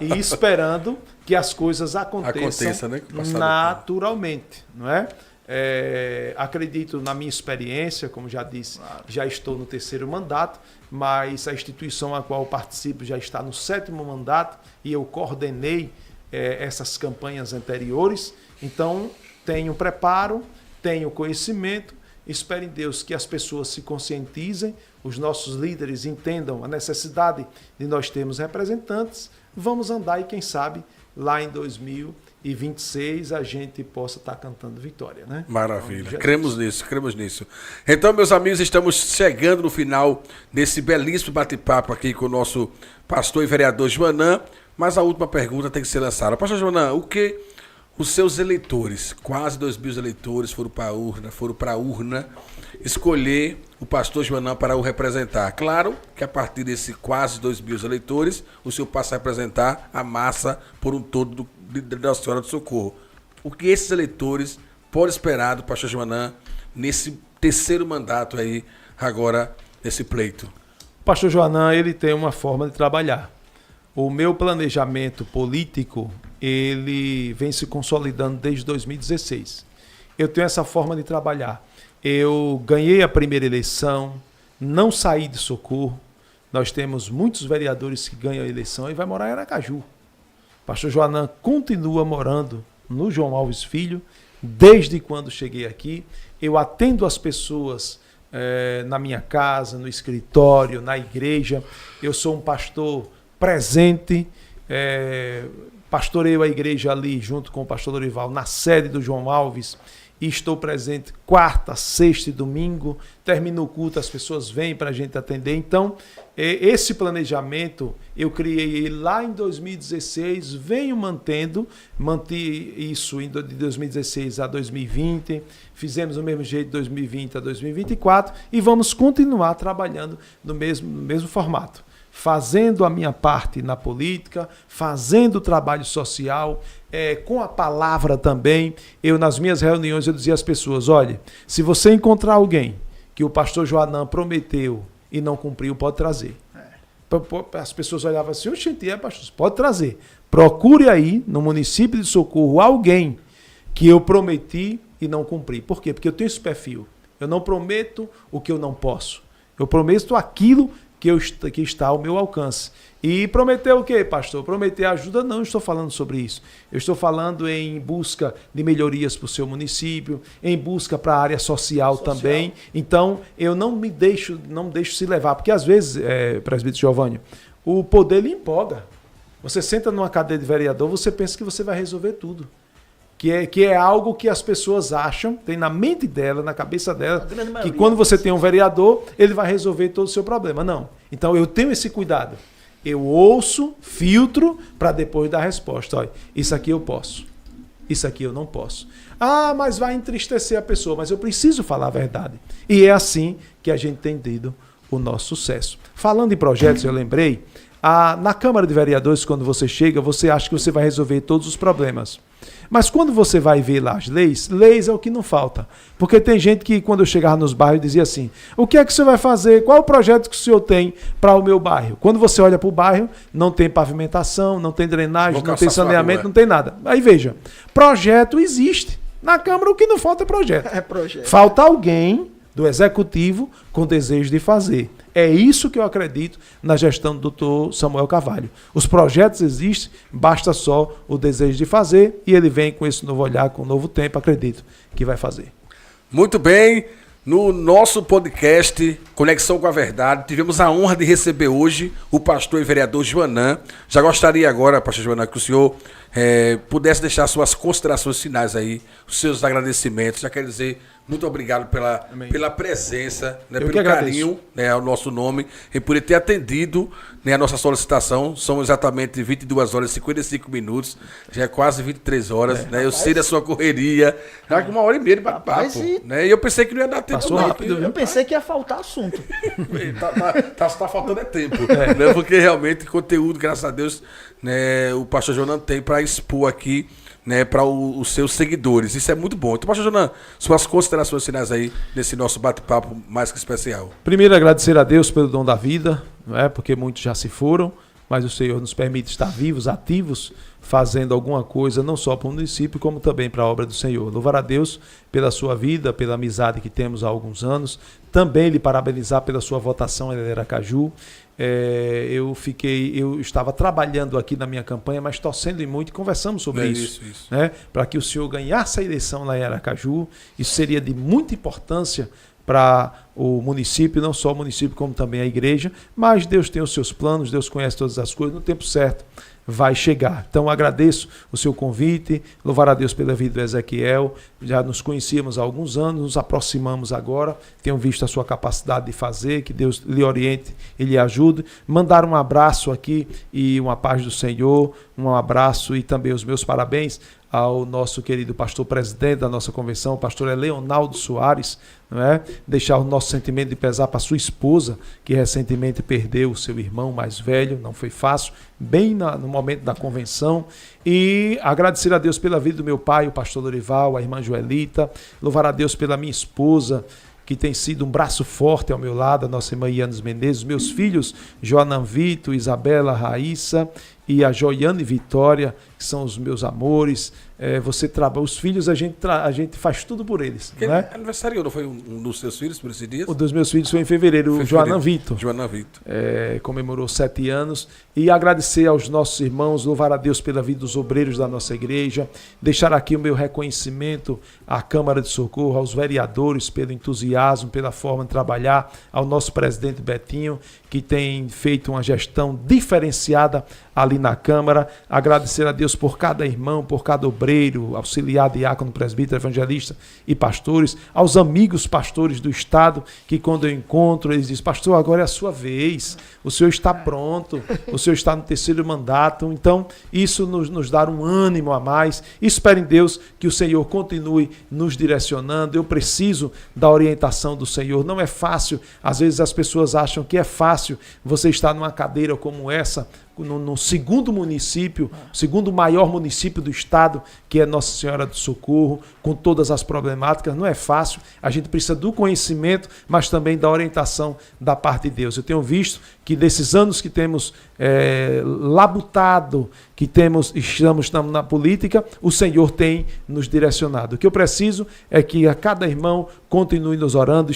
E esperando que as coisas aconteçam né? naturalmente. Não é? Acredito na minha experiência, como já disse, já estou no 3º mandato, mas a instituição a qual participo já está no 7º mandato e eu coordenei essas campanhas anteriores. Então, tenho preparo, tenho conhecimento, espero em Deus que as pessoas se conscientizem, os nossos líderes entendam a necessidade de nós termos representantes, vamos andar e quem sabe lá em 2026 a gente possa estar cantando vitória, né? Maravilha, cremos nisso. Então, meus amigos, estamos chegando no final desse belíssimo bate-papo aqui com o nosso pastor e vereador Joanã, mas a última pergunta tem que ser lançada. Pastor Joanã, o que os seus eleitores, quase 2.000 eleitores, foram para a urna escolher o pastor Joanã para o representar? Claro que a partir desse quase 2.000 eleitores, o senhor passa a representar a massa por um todo da Senhora do Socorro. O que esses eleitores podem esperar do pastor Joanã nesse 3º mandato aí, agora, nesse pleito? O pastor Joanã, ele tem uma forma de trabalhar. O meu planejamento político, ele vem se consolidando desde 2016. Eu tenho essa forma de trabalhar. Eu ganhei a primeira eleição, não saí de Socorro. Nós temos muitos vereadores que ganham a eleição e vai morar em Aracaju. O pastor Joanã continua morando no João Alves Filho, desde quando cheguei aqui. Eu atendo as pessoas na minha casa, no escritório, na igreja. Eu sou um pastor presente, pastoreio a igreja ali junto com o pastor Dorival na sede do João Alves e estou presente quarta, sexta e domingo. Termina o culto, as pessoas vêm para a gente atender. Então, esse planejamento eu criei lá em 2016, venho manti isso de 2016 a 2020, fizemos do mesmo jeito de 2020 a 2024 e vamos continuar trabalhando no mesmo formato. Fazendo a minha parte na política, fazendo o trabalho social, com a palavra também. Eu, nas minhas reuniões, eu dizia às pessoas, olha, se você encontrar alguém que o pastor Joanã prometeu e não cumpriu, pode trazer. As pessoas olhavam assim, oxente, pastor, pode trazer. Procure aí, no município de Socorro, alguém que eu prometi e não cumpri. Por quê? Porque eu tenho esse perfil. Eu não prometo o que eu não posso. Eu prometo aquilo que está ao meu alcance. E prometer o quê, pastor? Prometer ajuda? Não estou falando sobre isso. Eu estou falando em busca de melhorias para o seu município, em busca para a área social também. Então, eu não deixo se levar, porque às vezes, presbítero Giovanni, o poder lhe empolga. Você senta numa cadeira de vereador, você pensa que você vai resolver tudo. Que é algo que as pessoas acham, tem na mente dela, na cabeça dela, que quando você tem um vereador, ele vai resolver todo o seu problema. Não. Então eu tenho esse cuidado. Eu ouço, filtro, para depois dar a resposta. Olha, isso aqui eu posso, isso aqui eu não posso. Ah, mas vai entristecer a pessoa, mas eu preciso falar a verdade. E é assim que a gente tem tido o nosso sucesso. Falando em projetos, eu lembrei, na Câmara de Vereadores, quando você chega, você acha que você vai resolver todos os problemas. Mas quando você vai ver lá as leis é o que não falta. Porque tem gente que, quando eu chegava nos bairros, dizia assim, o que é que o senhor vai fazer? Qual é o projeto que o senhor tem para o meu bairro? Quando você olha para o bairro, não tem pavimentação, não tem drenagem, não tem saneamento, não tem nada. Aí veja, projeto existe. Na Câmara o que não falta é projeto. É projeto. Falta alguém do Executivo com desejo de fazer. É isso que eu acredito na gestão do Dr. Samuel Carvalho. Os projetos existem, basta só o desejo de fazer e ele vem com esse novo olhar, com um novo tempo, acredito que vai fazer. Muito bem, no nosso podcast Conexão com a Verdade, tivemos a honra de receber hoje o pastor e vereador Joanã. Já gostaria agora, pastor Joanã, que o senhor pudesse deixar suas considerações finais aí, os seus agradecimentos. Já quero dizer muito obrigado pela presença, né, pelo carinho, né, ao nosso nome, e por ter atendido, né, a nossa solicitação. São exatamente 22 horas e 55 minutos, já é quase 23 horas, né? Eu sei da sua correria, já que 1h30 de bate-papo, né? E eu pensei que não ia dar tempo. Passou rápido, Eu pensei que ia faltar assunto. tá faltando tempo, né? Porque realmente conteúdo, graças a Deus, né, o pastor Jonan tem para expor aqui, né, para os seus seguidores. Isso é muito bom. Então, pastor Jonan, suas considerações finais aí nesse nosso bate-papo mais que especial. Primeiro, agradecer a Deus pelo dom da vida, não é? Porque muitos já se foram, mas o Senhor nos permite estar vivos, ativos, fazendo alguma coisa, não só para o município, como também para a obra do Senhor. Louvar a Deus pela sua vida, pela amizade que temos há alguns anos. Também lhe parabenizar pela sua votação em Aracaju. Eu estava trabalhando aqui na minha campanha, mas torcendo muito e conversamos sobre isso. Né? Para que o senhor ganhasse a eleição lá em Aracaju. Isso seria de muita importância para o município, não só o município, como também a igreja, mas Deus tem os seus planos, Deus conhece todas as coisas, no tempo certo vai chegar. Então agradeço o seu convite, louvar a Deus pela vida do Ezequiel, já nos conhecíamos há alguns anos, nos aproximamos agora, tenho visto a sua capacidade de fazer, que Deus lhe oriente e lhe ajude. Mandar um abraço aqui e uma paz do Senhor, um abraço e também os meus parabéns ao nosso querido pastor presidente da nossa convenção, o pastor Leonardo Soares, não é? Deixar o nosso sentimento de pesar para sua esposa, que recentemente perdeu o seu irmão mais velho, não foi fácil, bem no momento da convenção, e agradecer a Deus pela vida do meu pai, o pastor Dorival, a irmã Joelita, louvar a Deus pela minha esposa, que tem sido um braço forte ao meu lado, a nossa irmã Ianes Menezes, meus filhos, Joanã Vito, Isabela, Raíssa e a Joiane Vitória, que são os meus amores. Você trabalha, os filhos a gente faz tudo por eles. Né? Aniversário não foi um dos seus filhos por esse dia? O dos meus filhos foi em fevereiro, o Joanã Vito. Joanã Vito. Comemorou 7 anos. E agradecer aos nossos irmãos, louvar a Deus pela vida dos obreiros da nossa igreja, deixar aqui o meu reconhecimento à Câmara de Socorro, aos vereadores pelo entusiasmo, pela forma de trabalhar, ao nosso presidente Betinho, que tem feito uma gestão diferenciada ali na Câmara. Agradecer a Deus por cada irmão, por cada obreiro, auxiliar, diácono, presbítero, evangelista e pastores, aos amigos pastores do Estado, que quando eu encontro, eles dizem: pastor, agora é a sua vez, o senhor está pronto, o senhor está no 3º mandato. Então, isso nos dá um ânimo a mais. Espero em Deus que o Senhor continue nos direcionando. Eu preciso da orientação do Senhor. Não é fácil, às vezes as pessoas acham que é fácil você estar numa cadeira como essa, no segundo município, segundo maior município do estado, que é Nossa Senhora do Socorro, com todas as problemáticas. Não é fácil, a gente precisa do conhecimento, mas também da orientação da parte de Deus. Eu tenho visto que desses anos que temos labutado, que estamos na política, o Senhor tem nos direcionado. O que eu preciso é que a cada irmão continue nos orando,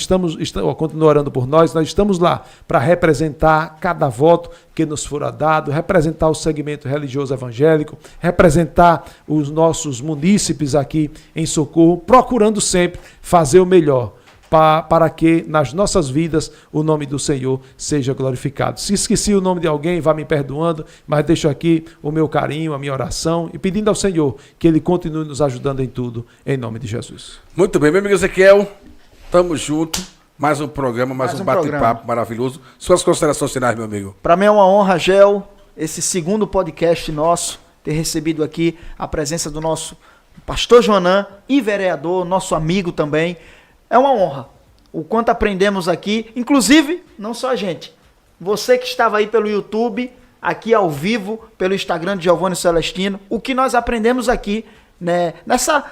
continue orando por nós estamos lá para representar cada voto que nos fora dado, representar o segmento religioso evangélico, representar os nossos munícipes aqui em Socorro, procurando sempre fazer o melhor, para que nas nossas vidas o nome do Senhor seja glorificado. Se esqueci o nome de alguém, vá me perdoando, mas deixo aqui o meu carinho, a minha oração e pedindo ao Senhor que Ele continue nos ajudando em tudo, em nome de Jesus. Muito bem, meu amigo Ezequiel, tamo junto. Mais um programa, mais um bate-papo maravilhoso. Suas considerações finais, meu amigo. Para mim é uma honra, Gel, esse segundo podcast nosso, ter recebido aqui a presença do nosso pastor Joanã e vereador, nosso amigo também. É uma honra. O quanto aprendemos aqui, inclusive, não só a gente. Você que estava aí pelo YouTube, aqui ao vivo, pelo Instagram de Giovanni Celestino, o que nós aprendemos aqui, né, nessa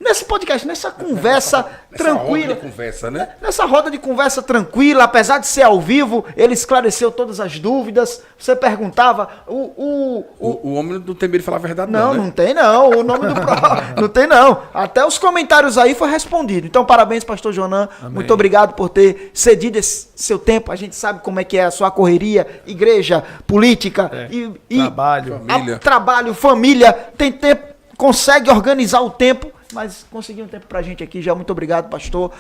nesse podcast, nessa conversa tranquila. Roda de conversa, né? Nessa roda de conversa tranquila, apesar de ser ao vivo, ele esclareceu todas as dúvidas. Você perguntava. O homem não tem medo de falar a verdade, Não, né? não tem não. O nome do não tem não. Até os comentários aí foi respondido. Então, parabéns, pastor Jonan. Amém. Muito obrigado por ter cedido esse seu tempo. A gente sabe como é que é a sua correria, igreja, política e trabalho, família. Trabalho, família. Tem tempo, consegue organizar o tempo, mas conseguiu um tempo pra gente aqui. Já muito obrigado, pastor.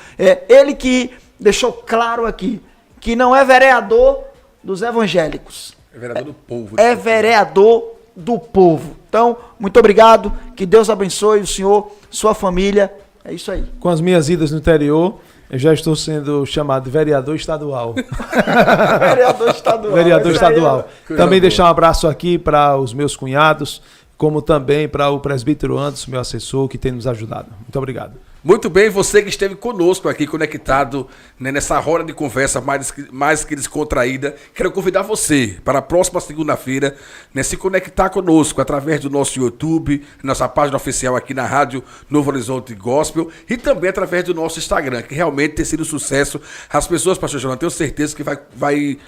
Ele que deixou claro aqui que não é vereador dos evangélicos. É vereador do povo. É vereador do povo. Então, muito obrigado. Que Deus abençoe o senhor, sua família. É isso aí. Com as minhas idas no interior, eu já estou sendo chamado de vereador estadual. Vereador estadual. Vereador estadual. Coisa Também boa. deixar um abraço aqui para os meus cunhados, como também para o presbítero Anderson, meu assessor, que tem nos ajudado. Muito obrigado. Muito bem, você que esteve conosco aqui, conectado, né, nessa roda de conversa mais que descontraída, quero convidar você para a próxima segunda-feira, né, se conectar conosco através do nosso YouTube, nossa página oficial aqui na Rádio Novo Horizonte Gospel e também através do nosso Instagram, que realmente tem sido um sucesso. As pessoas, pastor João, tenho certeza que vai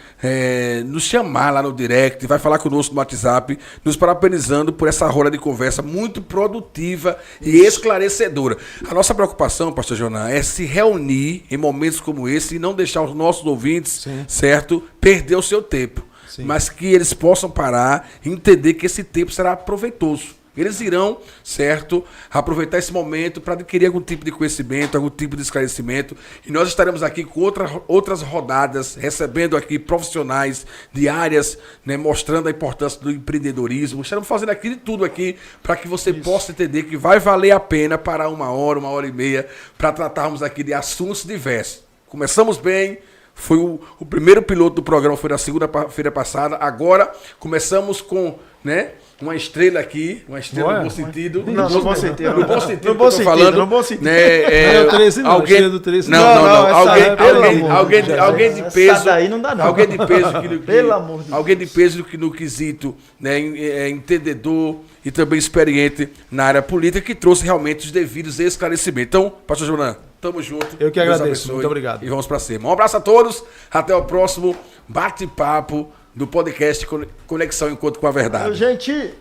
nos chamar lá no direct, vai falar conosco no WhatsApp, nos parabenizando por essa roda de conversa muito produtiva e esclarecedora. A nossa preocupação, pastor Jonan, é se reunir em momentos como esse e não deixar os nossos ouvintes, certo, perder o seu tempo. Sim. Mas que eles possam parar e entender que esse tempo será proveitoso. Eles irão, certo, aproveitar esse momento para adquirir algum tipo de conhecimento, algum tipo de esclarecimento. E nós estaremos aqui com outras rodadas, recebendo aqui profissionais de áreas, né, mostrando a importância do empreendedorismo. Estaremos fazendo aqui de tudo aqui para que você possa entender que vai valer a pena parar 1 hora e meia, para tratarmos aqui de assuntos diversos. Começamos bem. Foi o primeiro piloto do programa, foi na segunda-feira passada. Agora começamos com, né, uma estrela aqui, uma estrela no bom sentido. Não, no bom sentido. No bom sentido. No bom que eu tô sentido, falando, no bom sentido. Né, Não é o 13 não, alguém, estrela do 13 não. essa é, pelo amor Alguém de Deus. alguém de Essa peso. daí não dá, não. Alguém de peso que Pelo amor de Deus. alguém de peso que no quesito, né, entendedor e também experiente na área política, que trouxe realmente os devidos esclarecimentos. Então, pastor Jonan, tamo junto. Eu que Deus agradeço. abençoe. Muito obrigado. E vamos pra cima. Um abraço a todos. Até o próximo bate-papo do podcast Conexão Encontro com a Verdade. Gente...